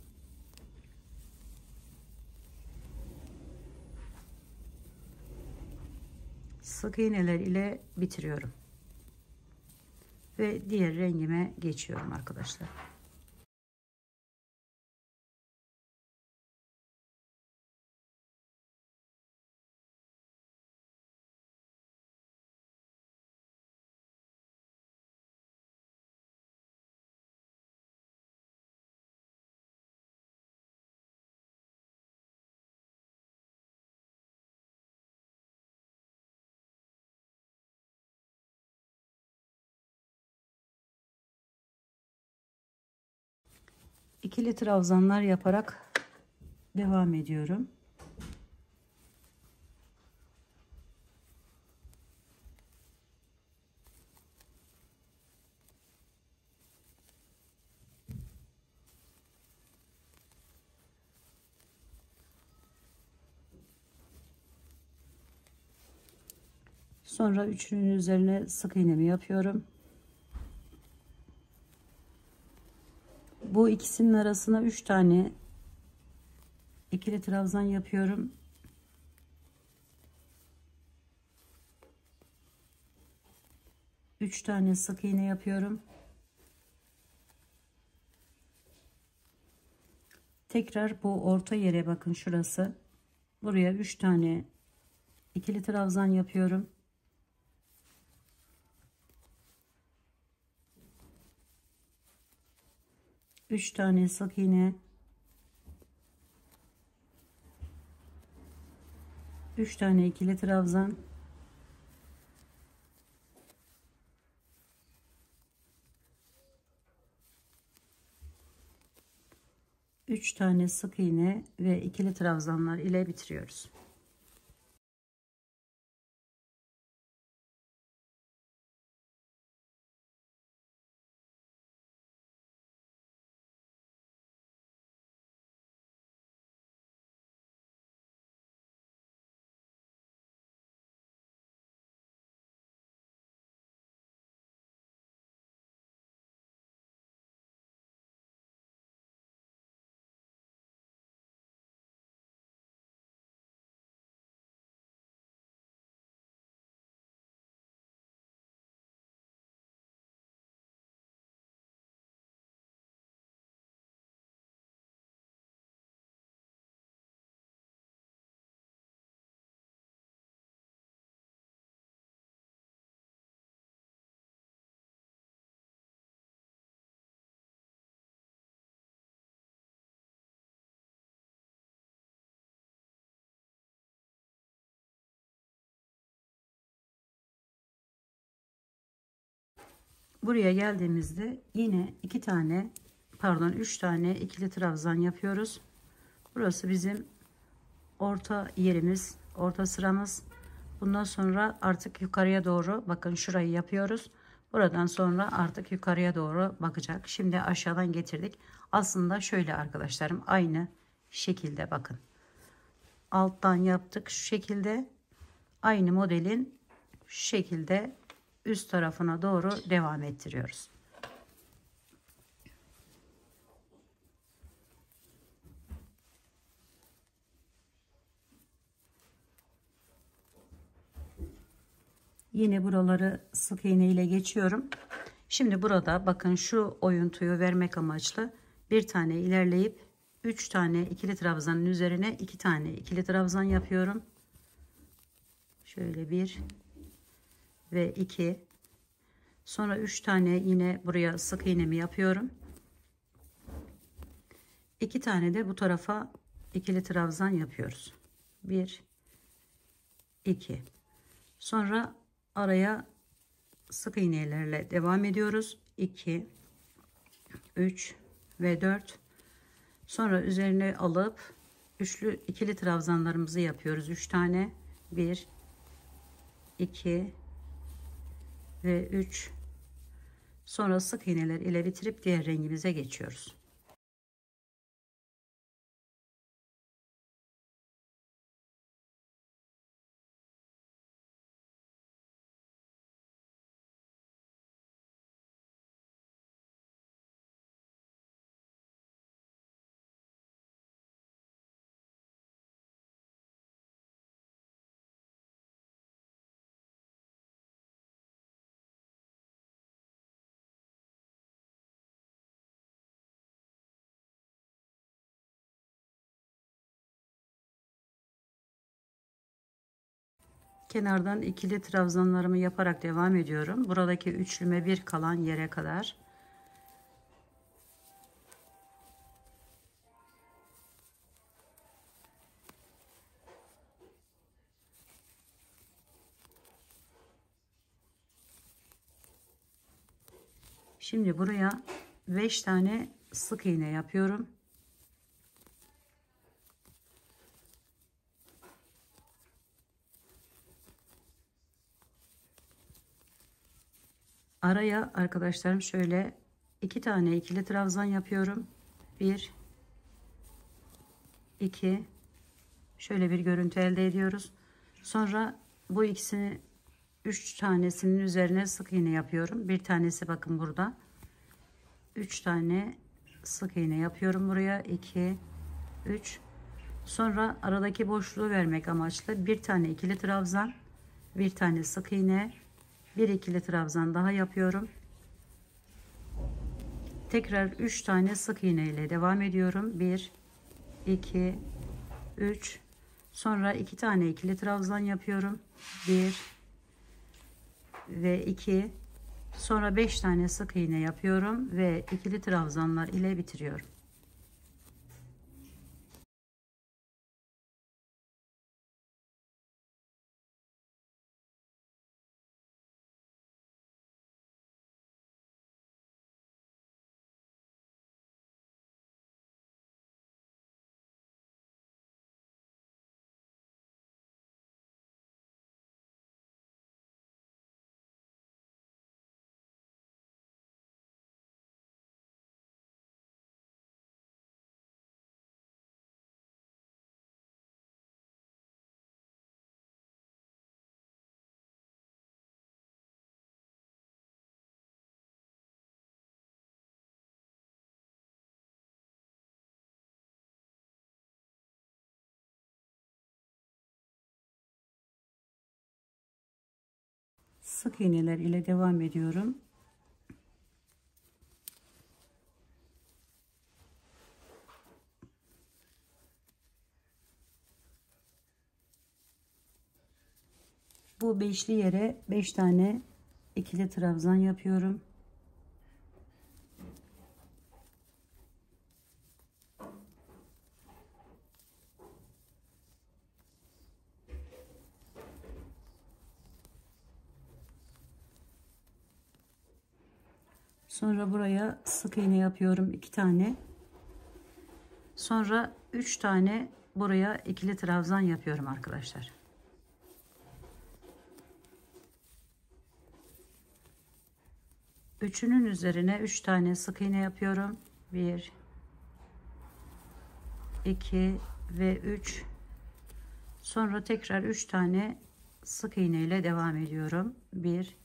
Sık iğneler ile bitiriyorum. Ve diğer rengime geçiyorum arkadaşlar. İkili trabzanlar yaparak devam ediyorum. Sonra üçünün üzerine sık iğnemi yapıyorum. Bu ikisinin arasına 3 tane ikili trabzan yapıyorum. Üç tane sık iğne yapıyorum. Tekrar bu orta yere bakın, şurası. Buraya 3 tane ikili trabzan yapıyorum. 3 tane sık iğne, 3 tane ikili trabzan, 3 tane sık iğne ve ikili trabzanlar ile bitiriyoruz. Buraya geldiğimizde yine 3 tane ikili trabzan yapıyoruz. Burası bizim orta yerimiz, orta sıramız. Bundan sonra artık yukarıya doğru, bakın şurayı yapıyoruz. Buradan sonra artık yukarıya doğru bakacak. Şimdi aşağıdan getirdik. Aslında şöyle arkadaşlarım, aynı şekilde bakın. Alttan yaptık şu şekilde. Aynı modelin şu şekilde üst tarafına doğru devam ettiriyoruz. Yine buraları sık iğne ile geçiyorum. Şimdi burada bakın şu oyuntuyu vermek amaçlı bir tane ilerleyip 3 tane ikili trabzanın üzerine 2 tane ikili trabzan yapıyorum. Şöyle 1 ve 2. Sonra 3 tane yine buraya sık iğnemi yapıyorum. 2 tane de bu tarafa ikili trabzan yapıyoruz. 1 2. Sonra araya sık iğnelerle devam ediyoruz. 2 3 ve 4. Sonra üzerine alıp üçlü ikili trabzanlarımızı yapıyoruz. 3 tane. 1 2 ve 3. Sonra sık iğneler ile bitirip diğer rengimize geçiyoruz. Kenardan ikili trabzanlarımı yaparak devam ediyorum. Buradaki üçlüme bir kalan yere kadar. Şimdi buraya 5 tane sık iğne yapıyorum. Araya arkadaşlarım şöyle 2 tane ikili trabzan yapıyorum. 1 2. Şöyle bir görüntü elde ediyoruz. Sonra bu ikisini 3 tanesinin üzerine sık iğne yapıyorum. Bir tanesi bakın burada. 3 tane sık iğne yapıyorum buraya. 2 3. Sonra aradaki boşluğu vermek amaçlı bir tane ikili trabzan, bir tane sık iğne, bir ikili trabzan daha yapıyorum. Tekrar 3 tane sık iğne ile devam ediyorum. 1 2 3. Sonra 2 tane ikili trabzan yapıyorum. 1 ve 2. Sonra 5 tane sık iğne yapıyorum ve ikili trabzanlar ile bitiriyorum. Sık iğneler ile devam ediyorum. Bu beşli yere 5 tane ikili trabzan yapıyorum. Sonra buraya sık iğne yapıyorum 2 tane. Sonra 3 tane buraya ikili trabzan yapıyorum arkadaşlar. Üçünün üzerine 3 tane sık iğne yapıyorum. 1 2 ve 3. Sonra tekrar 3 tane sık iğne ile devam ediyorum. 1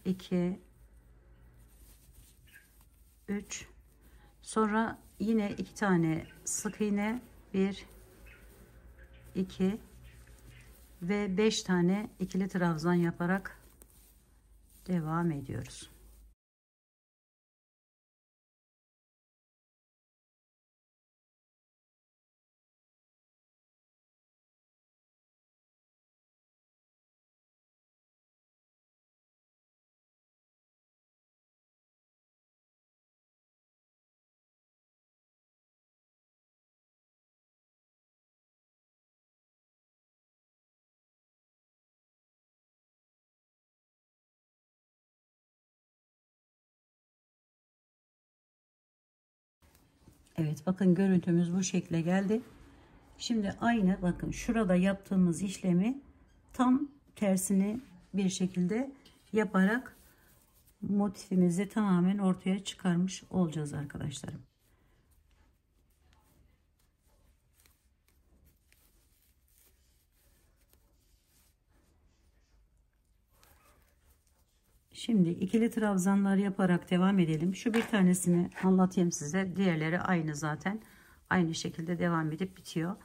2 3. Sonra yine 2 tane sık iğne, 1 2 ve 5 tane ikili trabzan yaparak devam ediyoruz. Evet, bakın görüntümüz bu şekle geldi. Şimdi aynı, bakın şurada yaptığımız işlemi tam tersini bir şekilde yaparak motifimizi tamamen ortaya çıkarmış olacağız arkadaşlarım. Şimdi ikili trabzanlar yaparak devam edelim. Şu bir tanesini anlatayım size. Diğerleri aynı zaten. Aynı şekilde devam edip bitiyor.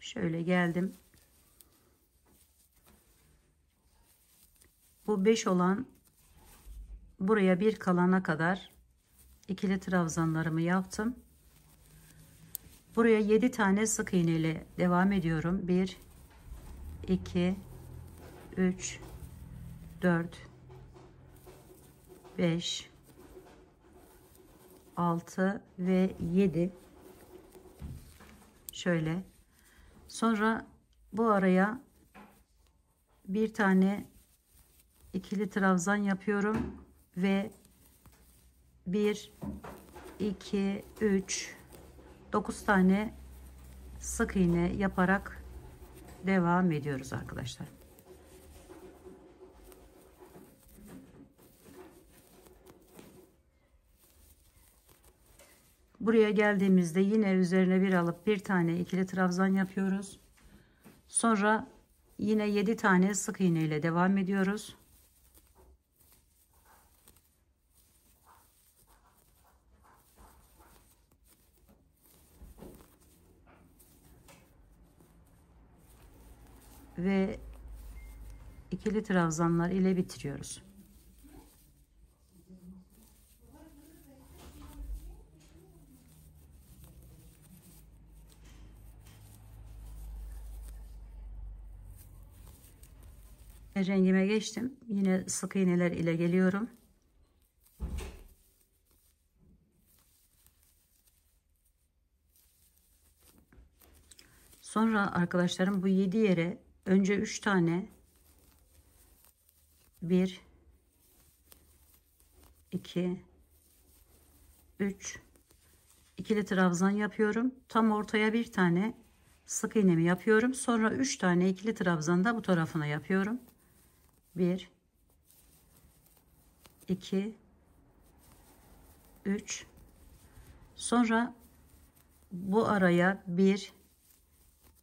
Şöyle geldim. Bu 5 olan buraya bir kalana kadar ikili trabzanlarımı yaptım. Buraya 7 tane sık iğne ile devam ediyorum. 1 2 3 4 5 6 ve 7. Şöyle. Sonra bu araya bir tane ikili trabzan yapıyorum ve 1 2 3 9 tane sık iğne yaparak devam ediyoruz arkadaşlar. Buraya geldiğimizde yine üzerine bir alıp bir tane ikili trabzan yapıyoruz. Sonra yine 7 tane sık iğne ile devam ediyoruz. Ve ikili trabzanlar ile bitiriyoruz. Rengime geçtim. Yine sık iğneler ile geliyorum. Sonra arkadaşlarım bu 7 yere önce 3 tane 1 2 3 ikili trabzan yapıyorum. Tam ortaya bir tane sık iğnemi yapıyorum. Sonra 3 tane ikili trabzan da bu tarafına yapıyorum. 1 2 3. Sonra bu araya 1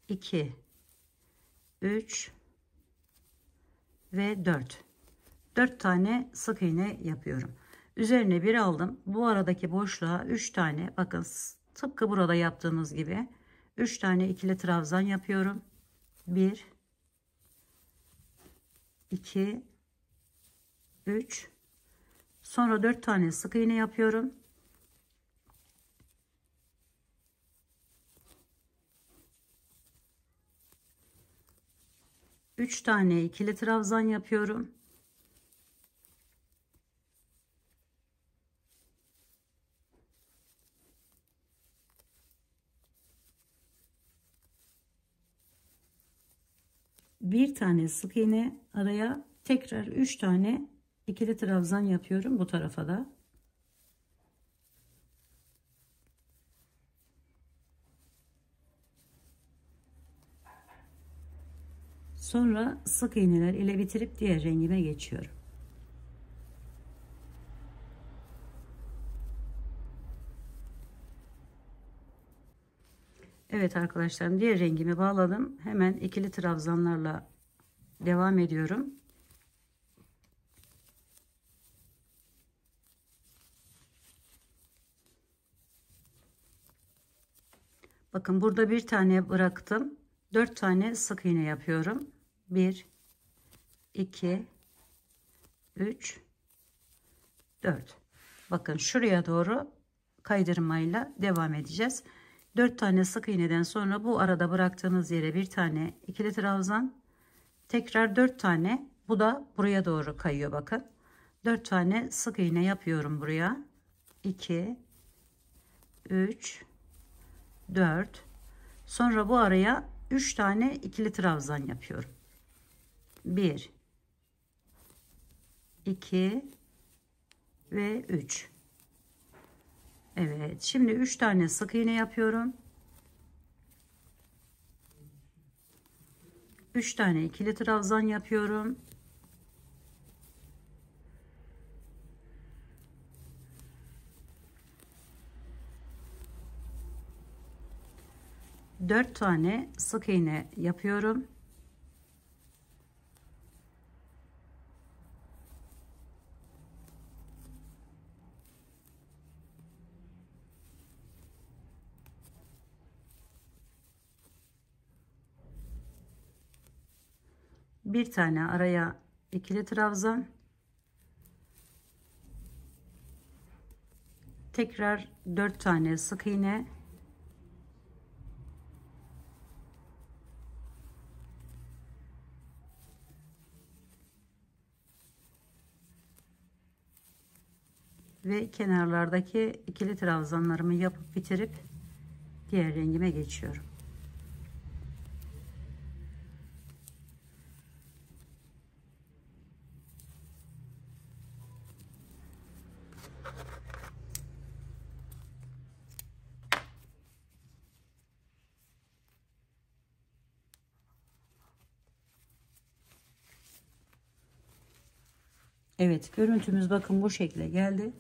2 3 ve 4 tane sık iğne yapıyorum. Üzerine bir aldım. Bu aradaki boşluğa 3 tane, bakın tıpkı burada yaptığımız gibi 3 tane ikili trabzan yapıyorum. 1 2 3. Sonra 4 tane sık iğne yapıyorum. Üç tane ikili trabzan yapıyorum. Bir tane sık iğne araya, tekrar 3 tane ikili trabzan yapıyorum bu tarafa da. Sonra sık iğneler ile bitirip diğer rengime geçiyorum. Evet arkadaşlarım, diğer rengimi bağladım. Hemen ikili trabzanlarla devam ediyorum. Bakın burada bir tane bıraktım. 4 tane sık iğne yapıyorum. 1 2 3 4. Bakın şuraya doğru kaydırmayla devam edeceğiz. 4 tane sık iğneden sonra bu arada bıraktığımız yere bir tane ikili trabzan, tekrar 4 tane, bu da buraya doğru kayıyor. Bakın 4 tane sık iğne yapıyorum buraya. 2 3 4. Sonra bu araya 3 tane ikili trabzan yapıyorum. 1 2 ve 3. Evet, şimdi 3 tane sık iğne yapıyorum. 3 tane ikili trabzan yapıyorum. Dört tane sık iğne yapıyorum. Bir tane araya ikili trabzan, tekrar 4 tane sık iğne, ve kenarlardaki ikili trabzanlarımı yapıp bitirip diğer rengime geçiyorum. Evet, görüntümüz bakın bu şekilde geldi.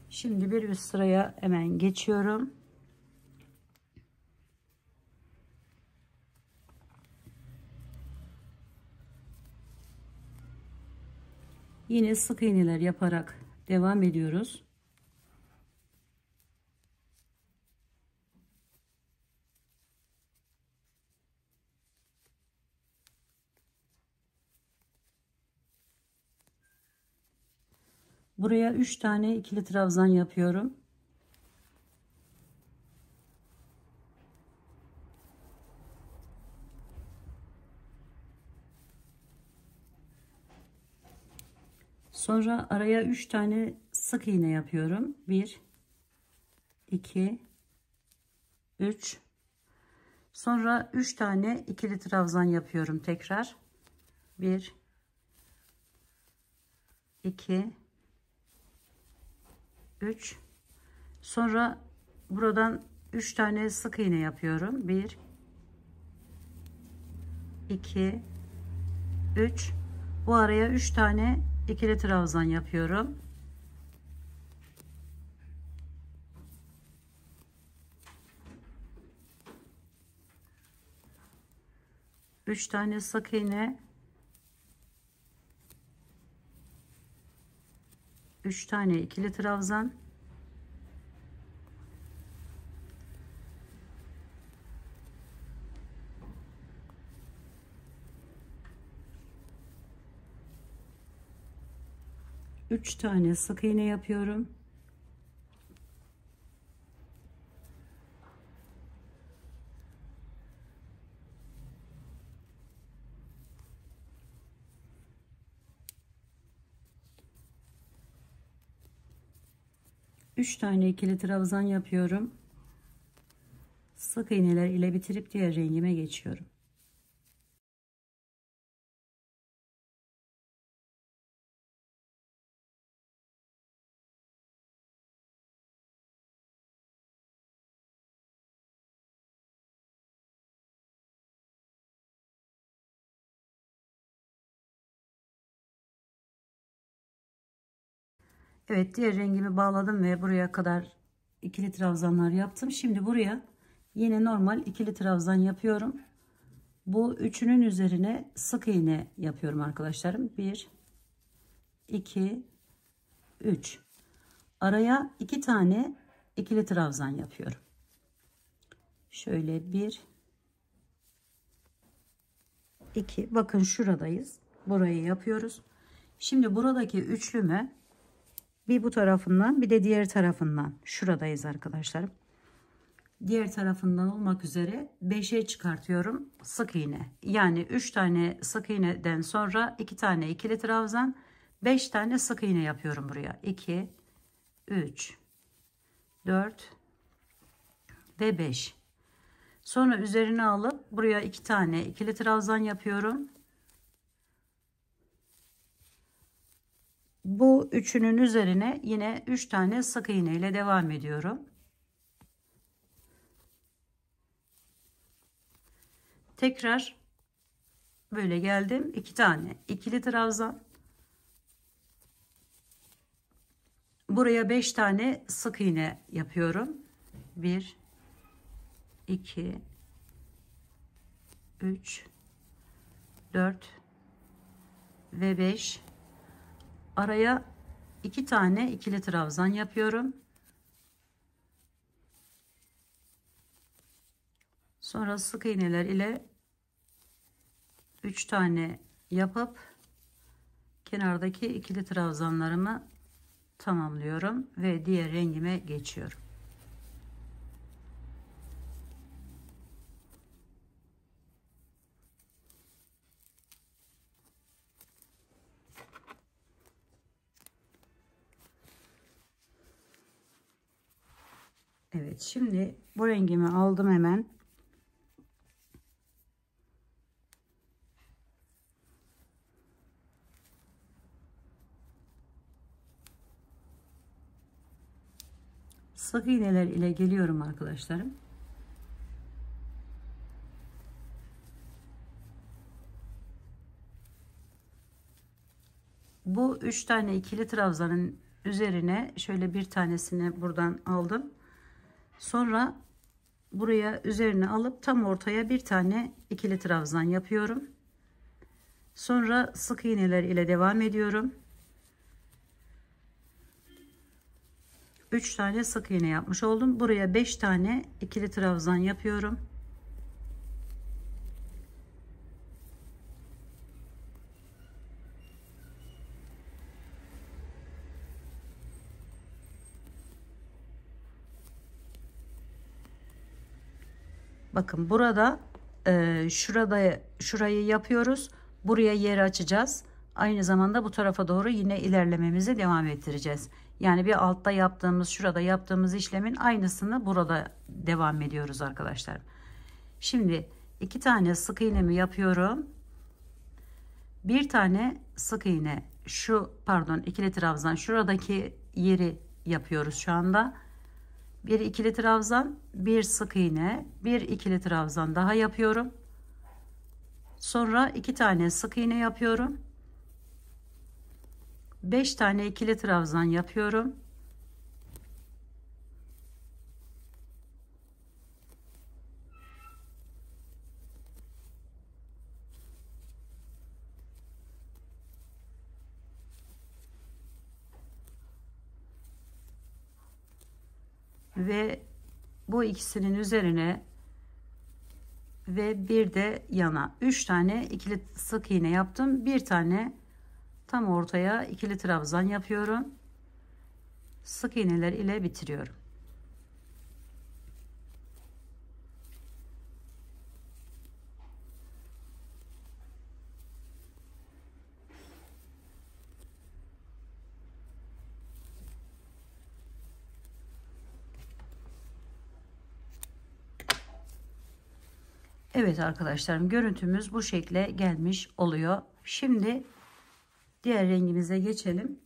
Şimdi bir üst sıraya hemen geçiyorum. Yine sık iğneler yaparak devam ediyoruz. Buraya 3 tane ikili trabzan yapıyorum. Sonra araya 3 tane sık iğne yapıyorum. 1 2 3. Sonra 3 tane ikili trabzan yapıyorum tekrar. 1 2 3. Sonra buradan 3 tane sık iğne yapıyorum. 1 2 3. Bu araya 3 tane ikili trabzan yapıyorum. Üç tane sık iğne, 3 tane ikili trabzan, üç tane sık iğne yapıyorum. Üç tane ikili trabzan yapıyorum. Sık iğneler ile bitirip diğer rengime geçiyorum. Evet, diğer rengimi bağladım ve buraya kadar ikili trabzanlar yaptım. Şimdi buraya yine normal ikili trabzan yapıyorum. Bu üçünün üzerine sık iğne yapıyorum arkadaşlarım. 1 2 3. Araya 2 tane ikili trabzan yapıyorum. Şöyle 1 2, bakın şuradayız. Burayı yapıyoruz. Şimdi buradaki üçlüme bir bu tarafından bir de diğer tarafından, şuradayız arkadaşlarım. Diğer tarafından olmak üzere 5'e çıkartıyorum sık iğne. Yani 3 tane sık iğneden sonra 2 tane ikili trabzan, 5 tane sık iğne yapıyorum buraya. 2 3 4 ve 5. Sonra üzerine alıp buraya 2 tane ikili trabzan yapıyorum. Bu üçünün üzerine yine 3 tane sık iğne ile devam ediyorum. Tekrar böyle geldim. 2 tane ikili trabzan. Buraya 5 tane sık iğne yapıyorum. 1 2 3 4 ve 5. Araya 2 tane ikili trabzan yapıyorum. Sonra sık iğneler ile 3 tane yapıp kenardaki ikili trabzanlarımı tamamlıyorum ve diğer rengime geçiyorum. Evet, şimdi bu rengimi aldım hemen. Sık iğneler ile geliyorum arkadaşlarım. Bu 3 tane ikili trabzanın üzerine şöyle bir tanesini buradan aldım. Sonra buraya üzerine alıp tam ortaya bir tane ikili trabzan yapıyorum. Sonra sık iğneler ile devam ediyorum. 3 tane sık iğne yapmış oldum. Buraya 5 tane ikili trabzan yapıyorum. Bakın burada şurayı yapıyoruz. Buraya yer açacağız. Aynı zamanda bu tarafa doğru yine ilerlememizi devam ettireceğiz. Yani bir altta yaptığımız, şurada yaptığımız işlemin aynısını burada devam ediyoruz arkadaşlar. Şimdi 2 tane sık iğnemi yapıyorum. Bir tane sık iğne, ikili trabzan, şuradaki yeri yapıyoruz şu anda. Bir ikili trabzan, bir sık iğne, bir ikili trabzan daha yapıyorum. Sonra 2 tane sık iğne yapıyorum. 5 tane ikili trabzan yapıyorum. Ve bu ikisinin üzerine ve bir de yana 3 tane ikili sık iğne yaptım. Bir tane tam ortaya ikili trabzan yapıyorum. Sık iğneler ile bitiriyorum. Evet arkadaşlarım, görüntümüz bu şekle gelmiş oluyor. Şimdi diğer rengimize geçelim.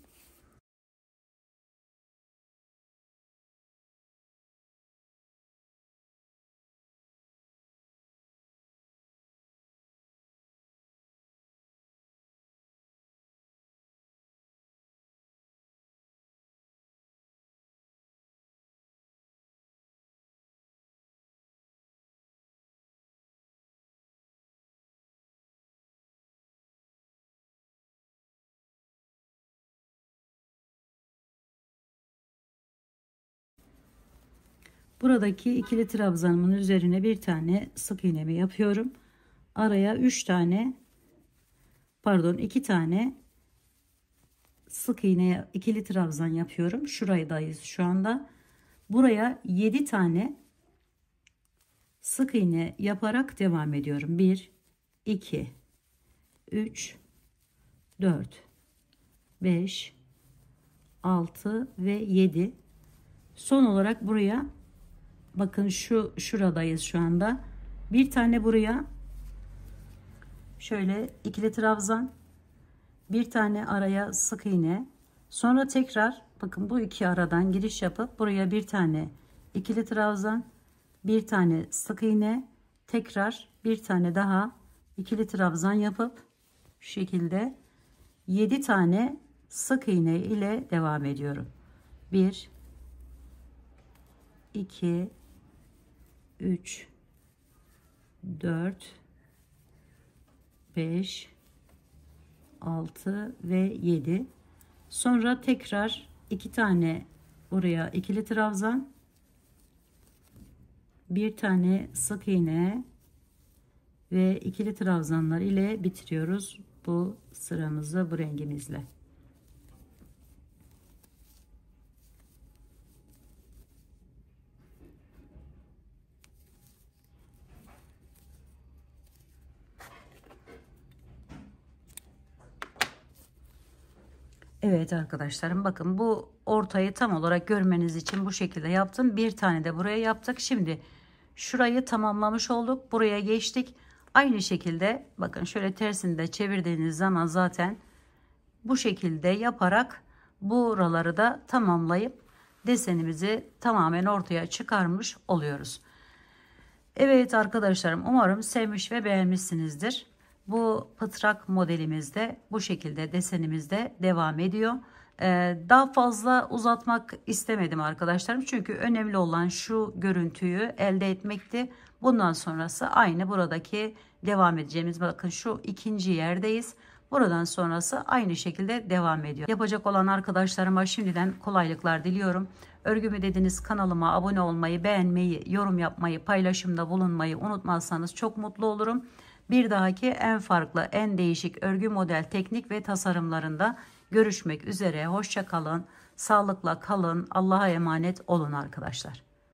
Buradaki ikili trabzanımın üzerine bir tane sık iğnemi yapıyorum. Araya 2 tane sık iğne, ikili trabzan yapıyorum. Şuradayız şu anda. Buraya 7 tane sık iğne yaparak devam ediyorum. 1 2 3 4 5 6 ve 7. Son olarak buraya bakın, şuradayız şu anda. Bir tane buraya şöyle ikili trabzan, bir tane araya sık iğne, sonra tekrar bakın bu iki aradan giriş yapıp buraya bir tane ikili trabzan, bir tane sık iğne, tekrar bir tane daha ikili trabzan yapıp şu şekilde 7 tane sık iğne ile devam ediyorum. 1 2 3 4 5 6 ve 7. Sonra tekrar 2 tane oraya ikili trabzan, bir tane sık iğne ve ikili trabzanlar ile bitiriyoruz bu sıramızı bu rengimizle. Evet arkadaşlarım, bakın bu ortayı tam olarak görmeniz için bu şekilde yaptım. Bir tane de buraya yaptık. Şimdi şurayı tamamlamış olduk. Buraya geçtik. Aynı şekilde bakın, şöyle tersini de çevirdiğiniz zaman zaten bu şekilde yaparak buraları da tamamlayıp desenimizi tamamen ortaya çıkarmış oluyoruz. Evet arkadaşlarım, umarım sevmiş ve beğenmişsinizdir. Bu pıtrak modelimizde bu şekilde desenimizde devam ediyor. Daha fazla uzatmak istemedim arkadaşlarım. Çünkü önemli olan şu görüntüyü elde etmekti. Bundan sonrası aynı buradaki devam edeceğimiz, bakın şu ikinci yerdeyiz. Buradan sonrası aynı şekilde devam ediyor. Yapacak olan arkadaşlarıma şimdiden kolaylıklar diliyorum. Örgümü dediniz kanalıma abone olmayı, beğenmeyi, yorum yapmayı, paylaşımda bulunmayı unutmazsanız çok mutlu olurum. Bir dahaki en farklı, en değişik örgü model, teknik ve tasarımlarında görüşmek üzere. Hoşça kalın, sağlıkla kalın, Allah'a emanet olun arkadaşlar.